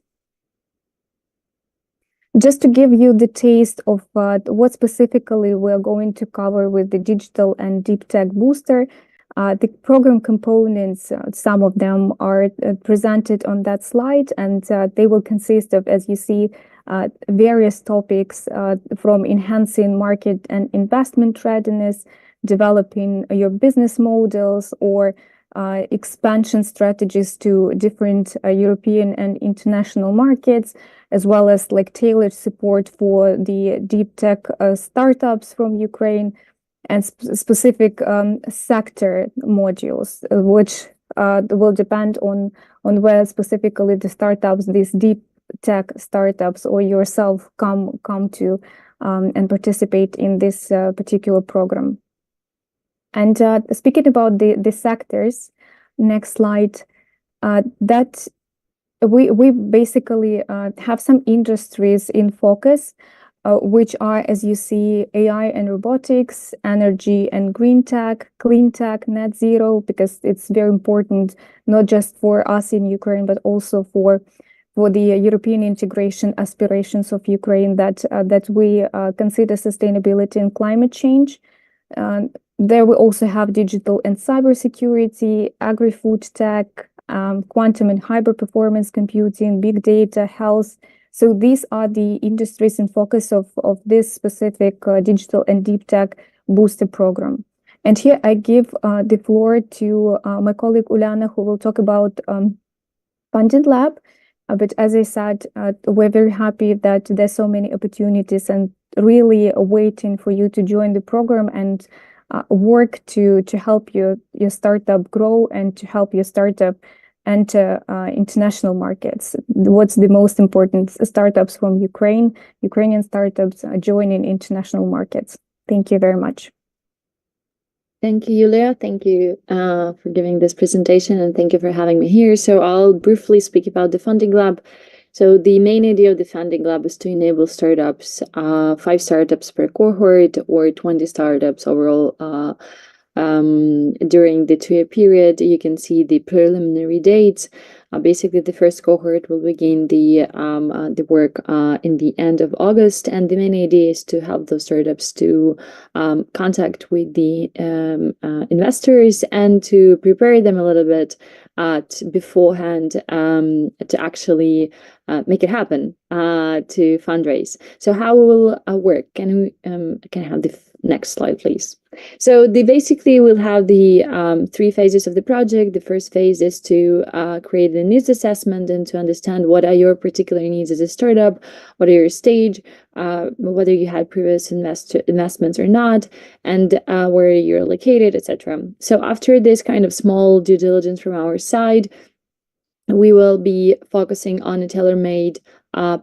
Just to give you the taste of what specifically we're going to cover with the digital and deep tech booster, the program components, some of them are presented on that slide, and they will consist of, as you see, various topics from enhancing market and investment readiness, developing your business models, or expansion strategies to different European and international markets, as well as like tailored support for the deep tech startups from Ukraine, and specific sector modules, which will depend on where specifically the startups, these deep tech startups, or yourself come to and participate in this particular program. And speaking about the sectors, next slide, that we basically have some industries in focus, which are, as you see, AI and robotics, energy and green tech, clean tech, net zero, because it's very important, not just for us in Ukraine, but also for the European integration aspirations of Ukraine, that we consider sustainability and climate change. There we also have digital and cybersecurity, agri-food tech, quantum and hyper-performance computing, big data, health. So these are the industries in focus of this specific digital and deep tech booster program. And here I give the floor to my colleague Uliana, who will talk about Funding Lab. But as I said, we're very happy that there's so many opportunities and really waiting for you to join the program and work to help your startup grow and to help your startup enter international markets. What's the most important? Startups from Ukrainian startups joining international markets. Thank you very much. Thank you, Yulia. Thank you for giving this presentation, and thank you for having me here. So I'll briefly speak about the Funding Lab. So the main idea of the Funding Lab is to enable startups, 5 startups per cohort or 20 startups overall during the 2-year period. You can see the preliminary dates. Basically, the first cohort will begin the work in the end of August, and the main idea is to help those startups to contact with the investors and to prepare them a little bit beforehand to actually make it happen, to fundraise. So how it will work? Can I have the next slide, please? So basically we'll have the 3 phases of the project. The first phase is to create a needs assessment and to understand what are your particular needs as a startup, what are your stage, whether you had previous investments or not, and where you're located, etc. So after this kind of small due diligence from our side, we will be focusing on a tailor-made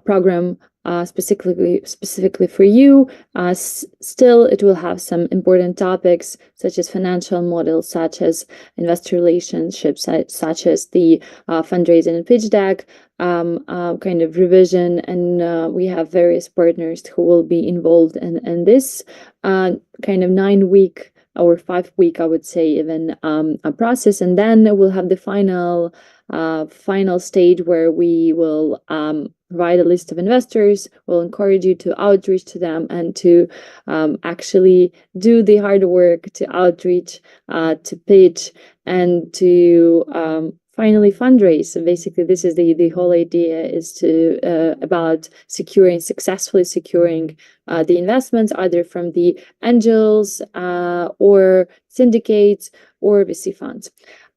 program specifically for you. Still, it will have some important topics such as financial models, such as investor relationships, such as the fundraising and pitch deck, kind of revision, and we have various partners who will be involved in this kind of 9-week or 5-week, I would say, even a process, and then we'll have the final stage where we will provide a list of investors. We'll encourage you to outreach to them and to actually do the hard work to outreach, to pitch, and to finally fundraise. So basically, this is the whole idea is to about successfully securing the investments, either from the angels or syndicates or VC funds.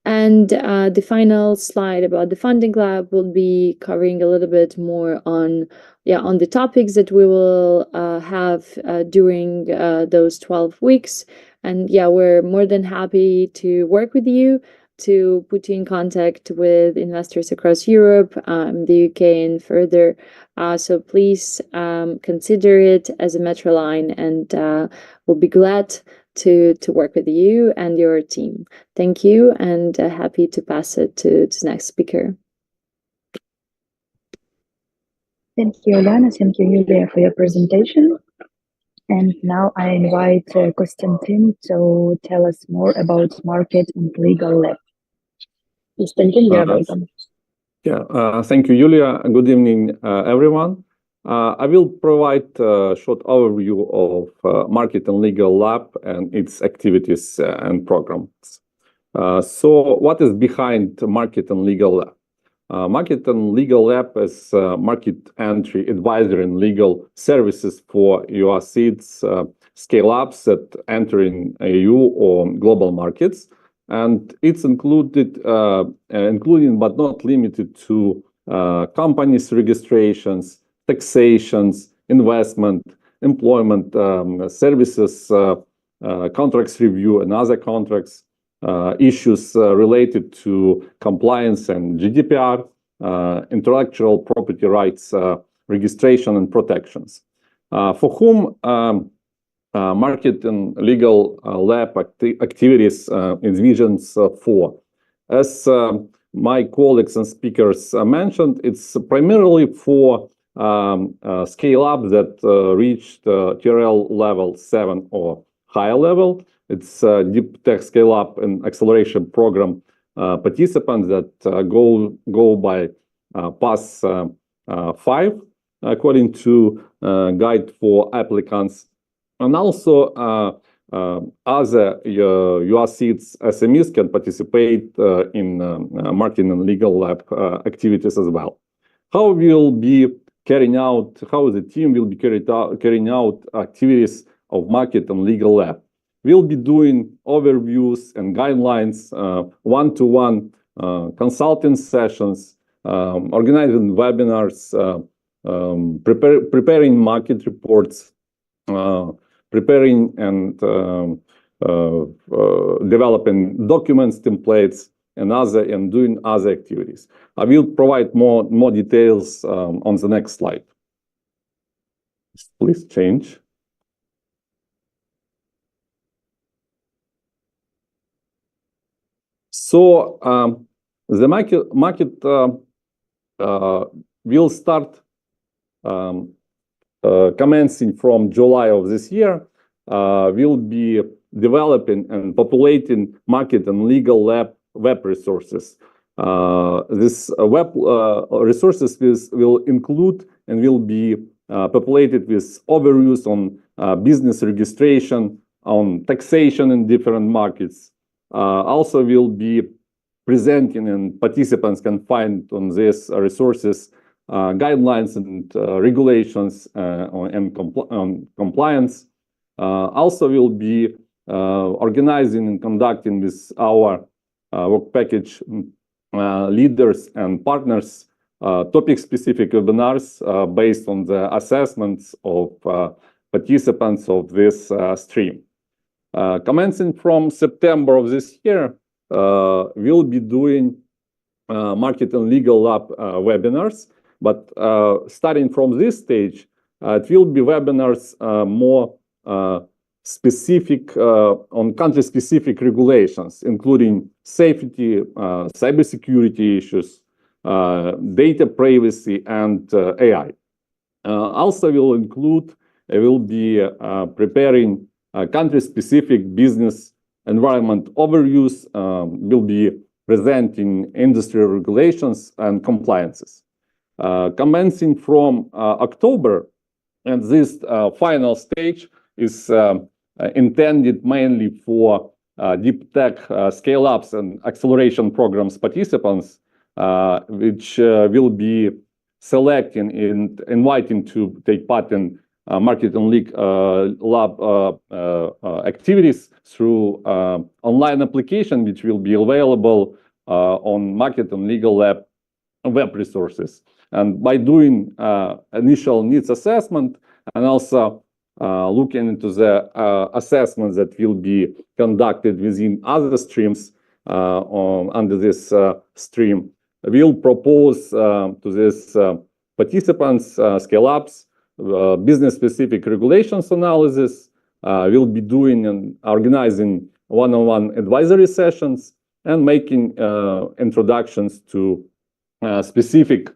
And the final slide about the funding lab will be covering a little bit more on the topics that we will have during those 12 weeks. And we're more than happy to work with you, to put you in contact with investors across Europe, the UK, and further. So please consider it as a metro line, and we'll be glad to work with you and your team. Thank you, and happy to pass it to the next speaker. Thank you, Yana. Thank you, Yulia, for your presentation. And now I invite Konstantin to tell us more about Market and Legal Lab. Konstantin, you're welcome. Thank you, Yulia. Good evening, everyone. I will provide a short overview of Market and Legal Lab and its activities and programs. So what is behind Market and Legal Lab? Market and Legal Lab is market entry advisory and legal services for UASIDs scale-ups that enter in EU or global markets. And it's including but not limited to companies registrations, taxations, investment, employment services, contracts review, and other contracts, issues related to compliance and GDPR, intellectual property rights registration and protections. For whom Market and Legal Lab activities envisions for? As my colleagues and speakers mentioned, it's primarily for scale-up that reached TRL level 7 or higher level. It's deep tech scale-up and acceleration program participants that go by pass 5 according to guide for applicants. And also other UASIDs SMEs can participate in Market and Legal Lab activities as well. How the team will be carrying out activities of Market and Legal Lab? We'll be doing overviews and guidelines, one-to-one consulting sessions, organizing webinars, preparing market reports, preparing and developing documents, templates, and doing other activities. I will provide more details on the next slide. Please change. So the market will start commencing from July of this year. We'll be developing and populating Market and Legal Lab web resources. This web resources will include and will be populated with overviews on business registration, on taxation in different markets. Also, we'll be presenting, and participants can find on these resources guidelines and regulations on compliance. Also, we'll be organizing and conducting with our work package leaders and partners topic-specific webinars based on the assessments of participants of this stream. Commencing from September of this year, we'll be doing Market and Legal Lab webinars, but starting from this stage, it will be webinars more specific on country-specific regulations, including safety, cybersecurity issues, data privacy, and AI. Also, we'll be preparing country-specific business environment overviews. We'll be presenting industry regulations and compliances. commencing from October. And this final stage is intended mainly for deep tech scale-ups and acceleration programs participants, which will be selecting and inviting to take part in Market and Legal Lab activities through online application, which will be available on Market and Legal Lab web resources. And by doing initial needs assessment and also looking into the assessments that will be conducted within other streams under this stream, we'll propose to these participants, scale-ups, business-specific regulations analysis. We'll be doing and organizing one-on-one advisory sessions and making introductions to specific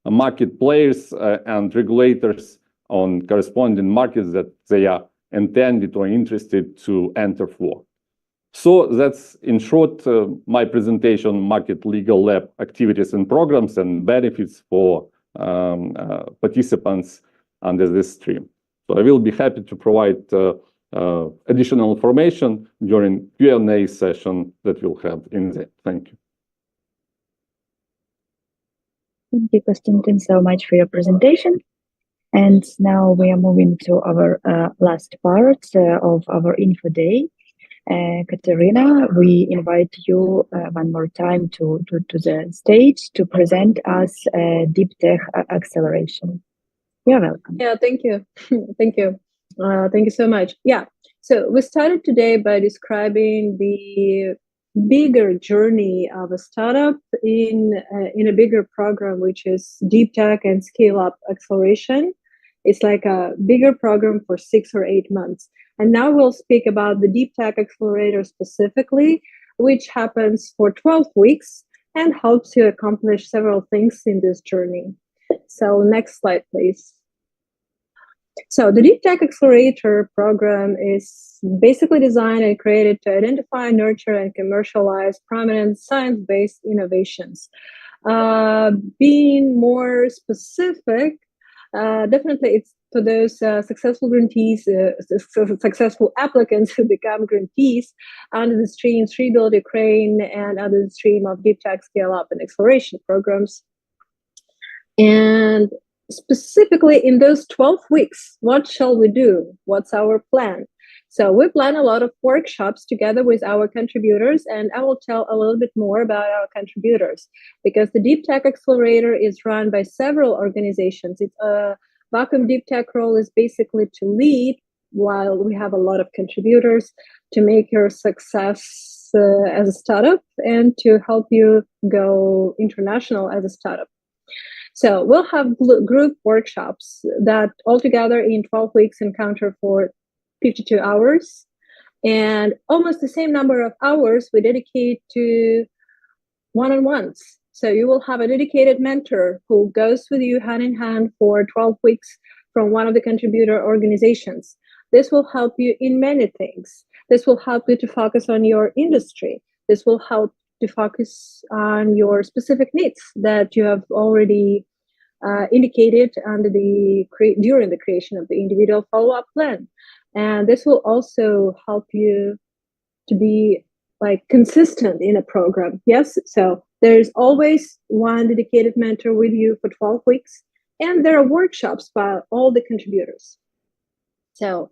market players and regulators on corresponding markets that they are intended or interested to enter for. So that's, in short, my presentation, Market Legal Lab activities and programs and benefits for participants under this stream. So I will be happy to provide additional information during Q&A session that we'll have in there. Thank you. Thank you, Konstantin, so much for your presentation. And now we are moving to our last part of our info day. Kateryna, we invite you one more time to the stage to present us Deep Tech Acceleration. You're welcome. Yeah, thank you. Thank you. Thank you so much. Yeah, so we started today by describing the bigger journey of a startup in a bigger program, which is Deep Tech and Scale Up Acceleration. It's like a bigger program for 6 or 8 months. And now we'll speak about the Deep Tech Accelerator specifically, which happens for 12 weeks and helps you accomplish several things in this journey. So next slide, please. So the Deep Tech Accelerator program is basically designed and created to identify, nurture, and commercialize prominent science-based innovations. Being more specific, definitely it's for those successful grantees, successful applicants who become grantees under the streams Rebuild Ukraine and under the stream of Deep Tech Scale Up and Acceleration programs. And specifically in those 12 weeks, what shall we do? What's our plan? So we plan a lot of workshops together with our contributors, and I will tell a little bit more about our contributors because the Deep Tech Accelerator is run by several organizations. It's a Vacuum Deep Tech role is basically to lead while we have a lot of contributors to make your success as a startup and to help you go international as a startup. So we'll have group workshops that altogether in 12 weeks encounter for 52 hours. And almost the same number of hours we dedicate to one-on-ones. So you will have a dedicated mentor who goes with you hand in hand for 12 weeks from one of the contributor organizations. This will help you in many things. This will help you to focus on your industry. This will help to focus on your specific needs that you have already indicated under during the creation of the individual follow-up plan. And this will also help you to be like consistent in a program. Yes, so there's always one dedicated mentor with you for 12 weeks, and there are workshops by all the contributors. So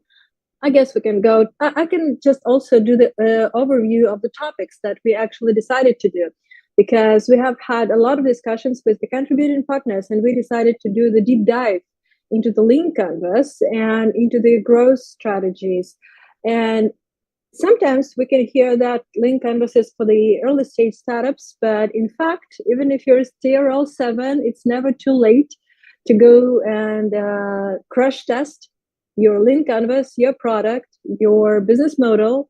I guess we can go. I can just also do the overview of the topics that we actually decided to do, because we have had a lot of discussions with the contributing partners, and we decided to do the deep dive into the Lean Canvas and into the growth strategies. And sometimes we can hear that Lean Canvas is for the early stage startups, but in fact, even if you're TRL 7, it's never too late to go and crash test your Lean Canvas, your product, your business model.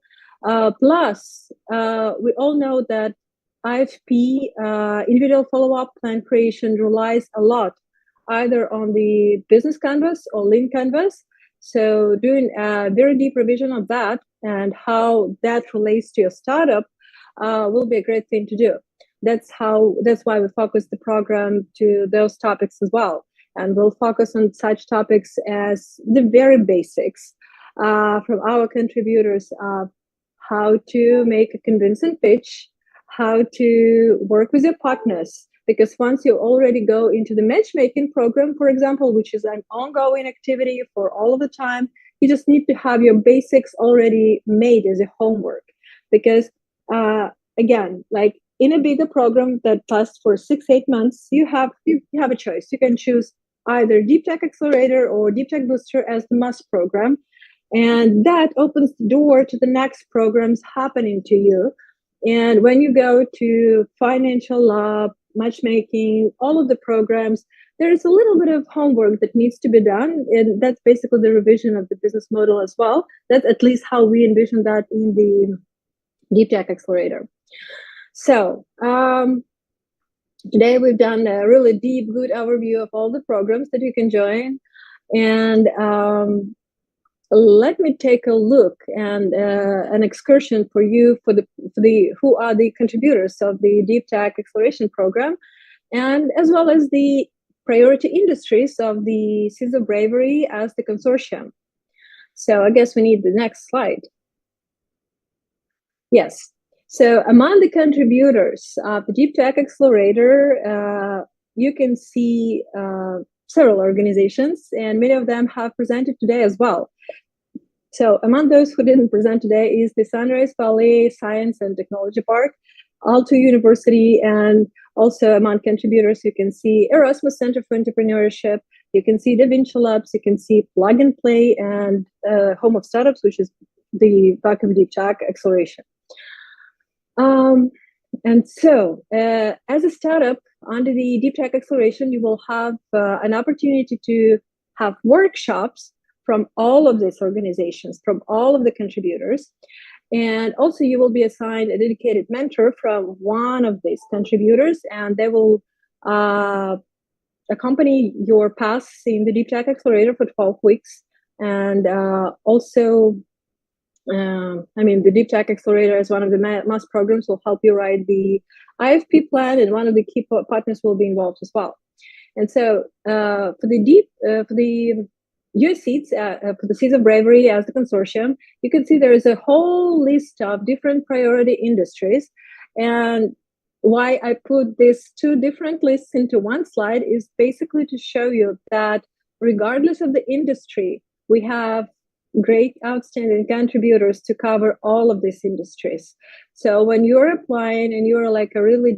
Plus, we all know that IFP, individual follow-up plan creation, relies a lot either on the business canvas or Lean Canvas. So doing a very deep revision of that and how that relates to your startup will be a great thing to do. that's why we focus the program to those topics as well. And we'll focus on such topics as the very basics from our contributors of how to make a convincing pitch, how to work with your partners. Because once you already go into the matchmaking program, for example, which is an ongoing activity for all of the time, you just need to have your basics already made as a homework. Because again, like in a bigger program that lasts for 6-8 months, you have a choice. You can choose either Deep Tech Accelerator or Deep Tech Booster as the must program. And that opens the door to the next programs happening to you. And when you go to financial law, matchmaking, all of the programs, there is a little bit of homework that needs to be done. And that's basically the revision of the business model as well. That's at least how we envision that in the Deep Tech Accelerator. So today we've done a really deep, good overview of all the programs that you can join. And let me take a look and an excursion for you for the who are the contributors of the Deep Tech Acceleration Program, and as well as the priority industries of the Seeds of Bravery as the consortium. So I guess we need the next slide. Yes. So among the contributors of the Deep Tech Accelerator, you can see several organizations, and many of them have presented today as well. So among those who didn't present today is the Sunrise Valley Science and Technology Park, Aalto University, and also among contributors, you can see Erasmus Center for Entrepreneurship, you can see DaVinci Labs, you can see Plug and Play, and Home of Startups, which is the back of Deep Tech Acceleration. And so, as a startup under the Deep Tech Acceleration, you will have an opportunity to have workshops from all of these organizations, from all of the contributors. And also you will be assigned a dedicated mentor from one of these contributors, and they will accompany your path in the Deep Tech Accelerator for 12 weeks. And also, the Deep Tech Accelerator is one of the must programs, will help you write the IFP plan, and one of the key partners will be involved as well. And so for the US Seeds, for the Seeds of Bravery as the consortium, you can see there is a whole list of different priority industries. And why I put these two different lists into one slide is basically to show you that regardless of the industry, we have great outstanding contributors to cover all of these industries. So when you're applying and you're like a really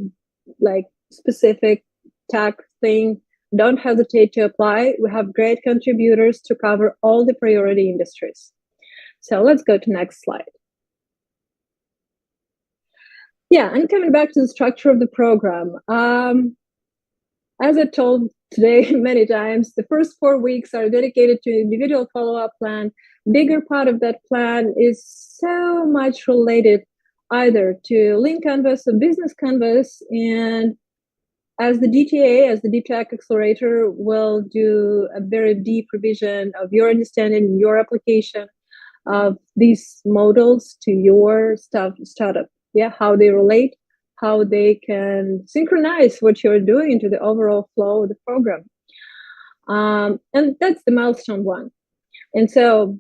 like specific tech thing, don't hesitate to apply. We have great contributors to cover all the priority industries. So let's go to next slide. Yeah, and coming back to the structure of the program. As I told today many times, the first 4 weeks are dedicated to individual follow-up plan. Bigger part of that plan is so much related either to Lean Canvas or Business Canvas, and as the DTA, as the Deep Tech Accelerator, will do a very deep revision of your understanding, your application of these models to your startup. Yeah, how they relate, how they can synchronize what you're doing into the overall flow of the program. And that's the milestone one. And so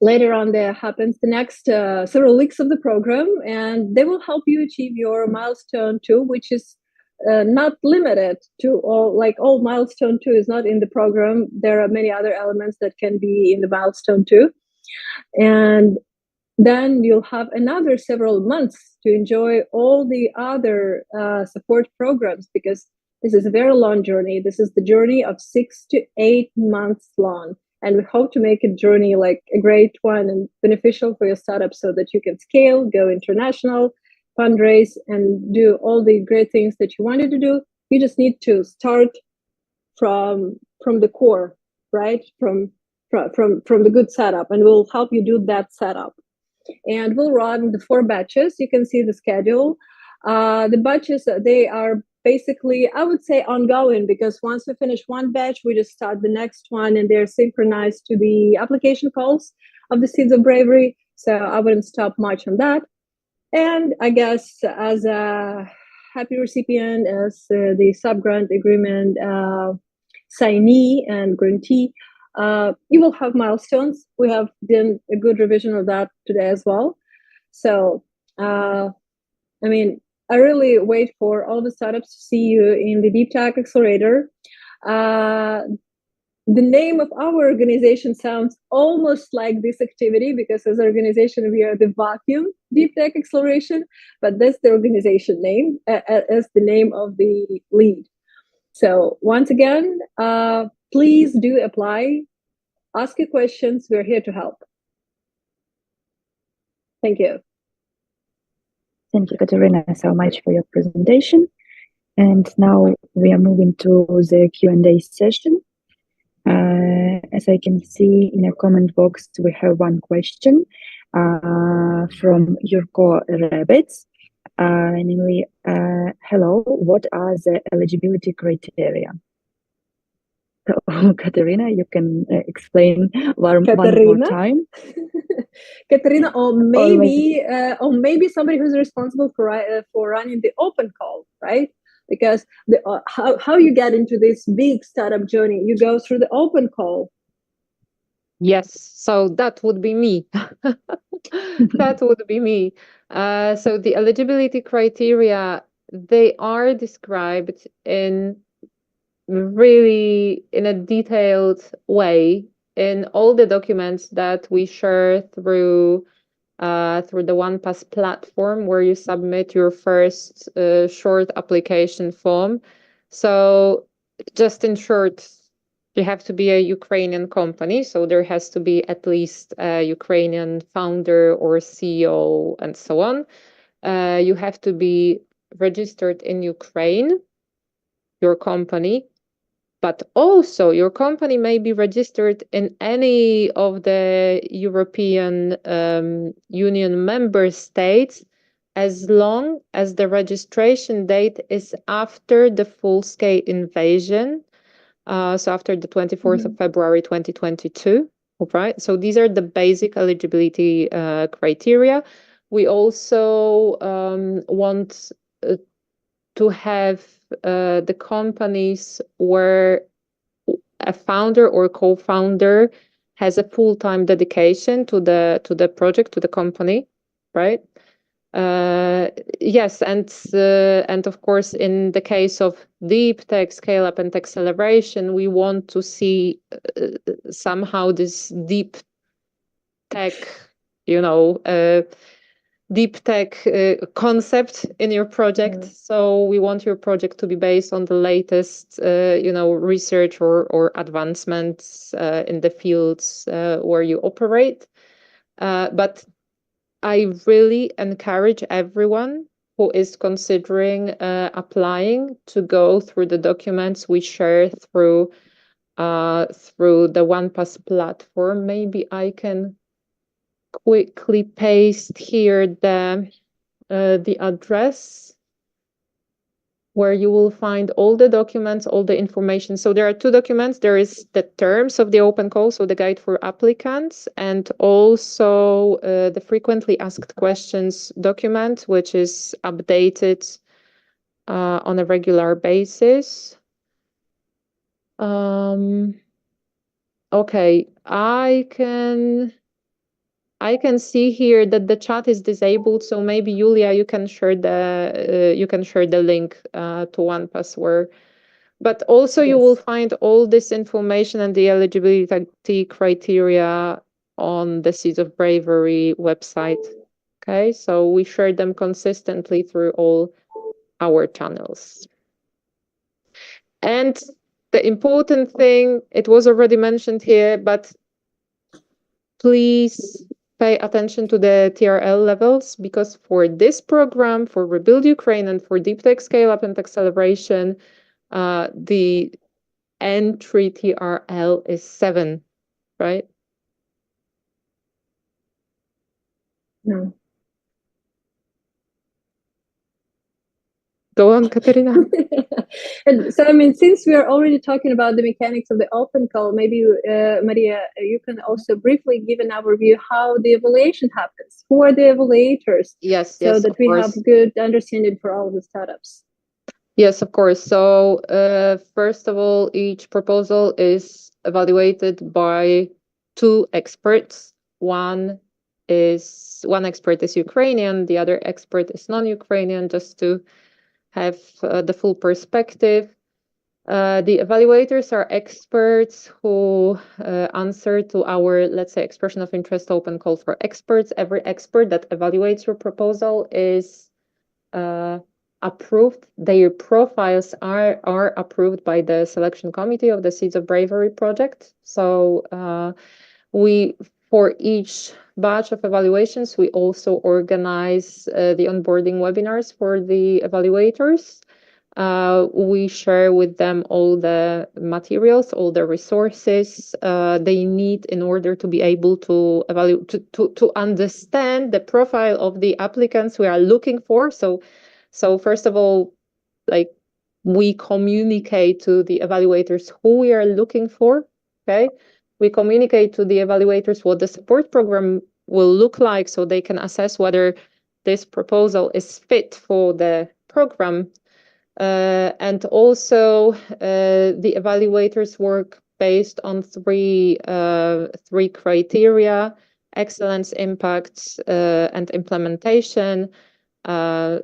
later on, there happens the next several weeks of the program, and they will help you achieve your milestone 2, which is not limited to all milestone 2 is not in the program. There are many other elements that can be in the milestone 2. And then you'll have another several months to enjoy all the other support programs, because this is a very long journey. This is the journey of 6 to 8 months long. And we hope to make a journey like a great one and beneficial for your startup so that you can scale, go international, fundraise, and do all the great things that you wanted to do. You just need to start from the core, right? From the good setup, and we'll help you do that setup. And we'll run the 4 batches. You can see the schedule. The batches, they are basically, I would say, ongoing, because once we finish one batch, we just start the next one, and they're synchronized to the application calls of the Seeds of Bravery. So I wouldn't stop much on that. And I guess as a happy recipient, as the sub-grant agreement signee and grantee, you will have milestones. We have done a good revision of that today as well. So, I mean, I really wait for all the startups to see you in the Deep Tech Accelerator. The name of our organization sounds almost like this activity, because as an organization, we are the Vacuum Deep Tech Acceleration, but that's the organization name as the name of the lead. So once again, please do apply, ask your questions. We're here to help. Thank you. Thank you, Kateryna, so much for your presentation. And now we are moving to the Q&A session. As I can see in a comment box, we have one question from Yurko Rabbits, namely, hello, what are the eligibility criteria? So, Kateryna, you can explain one more time. Kateryna, or maybe somebody who's responsible for running the open call, right? Because how you get into this big startup journey, you go through the open call. Yes, so that would be me. That would be me. So the eligibility criteria, they are described in a detailed way in all the documents that we share through the OnePass platform, where you submit your first short application form. So just in short, you have to be a Ukrainian company, so there has to be at least a Ukrainian founder or CEO and so on. You have to be registered in Ukraine, your company, but also your company may be registered in any of the European Union member states, as long as the registration date is after the full-scale invasion, so after the 24th of February 2022. Right? So these are the basic eligibility criteria. We also want to have the companies where a founder or co-founder has a full-time dedication to the project, to the company, right? Yes, and of course, in the case of deep tech scale up and acceleration, we want to see somehow this deep tech, deep tech concept in your project. So we want your project to be based on the latest, research or advancements in the fields where you operate. But I really encourage everyone who is considering applying to go through the documents we share through the OnePass platform. Maybe I can quickly paste here the address where you will find all the documents, all the information. So there are two documents. There is the terms of the open call, so the guide for applicants, and also the frequently asked questions document, which is updated on a regular basis. Okay, I can see here that the chat is disabled, so maybe Julia, you can share the link to OnePass. But also you will find all this information and the eligibility criteria on the Seeds of Bravery website. Okay, so we share them consistently through all our channels. And the important thing, it was already mentioned here, but please pay attention to the TRL levels, because for this program, for Rebuild Ukraine and for Deep Tech Scale Up and Acceleration, the entry TRL is 7, right? No. Go on, Kateryna. And so, I mean, since we are already talking about the mechanics of the open call, maybe, Maria, you can also briefly give an overview how the evaluation happens. Who are the evaluators? Yes, so yes, that of we course. have good understanding for all the startups. Yes, of course. So, first of all, each proposal is evaluated by two experts. One expert is Ukrainian, the other expert is non-Ukrainian, just to have the full perspective. The evaluators are experts who answer to our, let's say, expression of interest open call for experts. Every expert that evaluates your proposal is approved. Their profiles are approved by the selection committee of the Seeds of Bravery project. So for each batch of evaluations, we also organize the onboarding webinars for the evaluators. We share with them all the materials, all the resources they need in order to be able to evaluate, to understand the profile of the applicants we are looking for. So first of all, like, we communicate to the evaluators who we are looking for. Okay, we communicate to the evaluators what the support program will look like, so they can assess whether this proposal is fit for the program. And also, the evaluators work based on three criteria: excellence, impact, and implementation.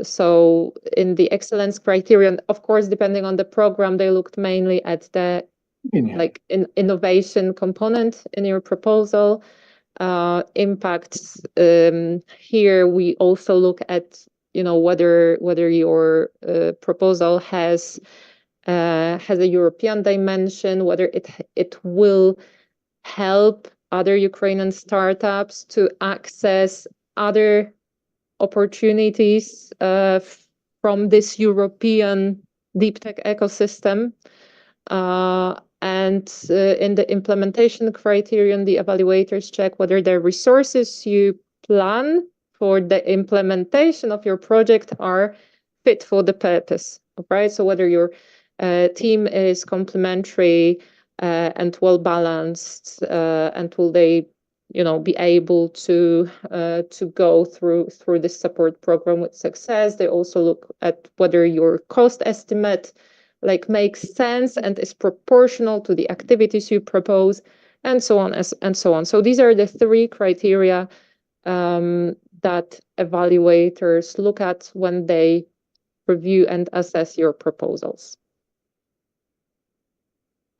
So in the excellence criterion, of course, depending on the program, they looked mainly at the innovation component in your proposal. Impacts, here we also look at, whether your proposal has a European dimension, whether it will help other Ukrainian startups to access other opportunities from this European deep tech ecosystem. And in the implementation criterion, the evaluators check whether the resources you plan for the implementation of your project are fit for the purpose, right? So whether your team is complementary and well balanced, and will they, be able to go through this support program with success. They also look at whether your cost estimate makes sense and is proportional to the activities you propose, and so on and so on. So these are the three criteria that evaluators look at when they review and assess your proposals.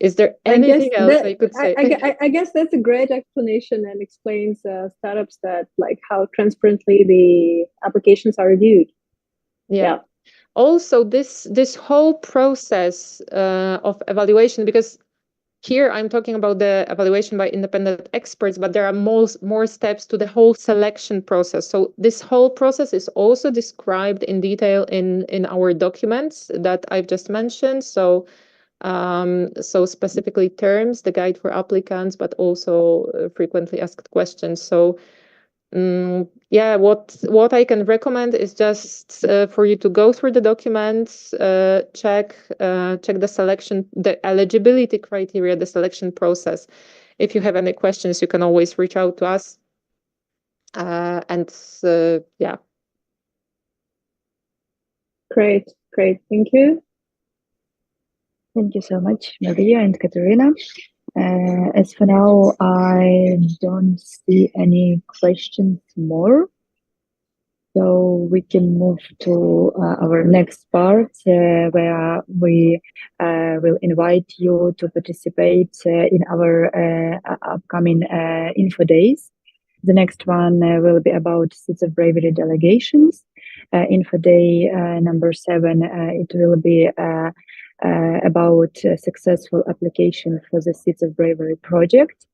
Is there anything else I could say? I guess that's a great explanation and explains startups that how transparently the applications are reviewed. Yeah. Also, this whole process of evaluation, because here I'm talking about the evaluation by independent experts, but there are more steps to the whole selection process. So this whole process is also described in detail in our documents that I've just mentioned. So specifically terms, the guide for applicants, but also frequently asked questions. So yeah, what I can recommend is just for you to go through the documents, check the selection, the eligibility criteria, the selection process. If you have any questions, you can always reach out to us. And yeah. Great, thank you. Thank you so much, Maria and Kateryna. As for now, I don't see any questions more. So we can move to our next part, where we will invite you to participate in our upcoming info days. The next one will be about Seeds of Bravery delegations. Info day number 7, it will be about successful application for the Seeds of Bravery project.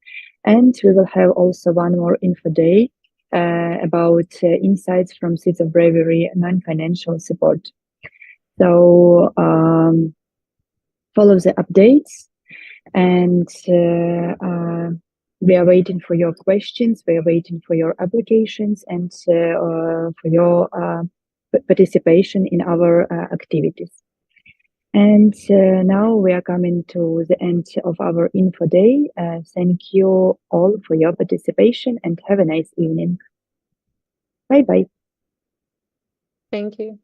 And we will have also one more info day about insights from Seeds of Bravery non-financial support. So follow the updates, and we are waiting for your questions, we are waiting for your applications, and for your participation in our activities. And now we are coming to the end of our info day. Thank you all for your participation and have a nice evening. Bye bye. Thank you.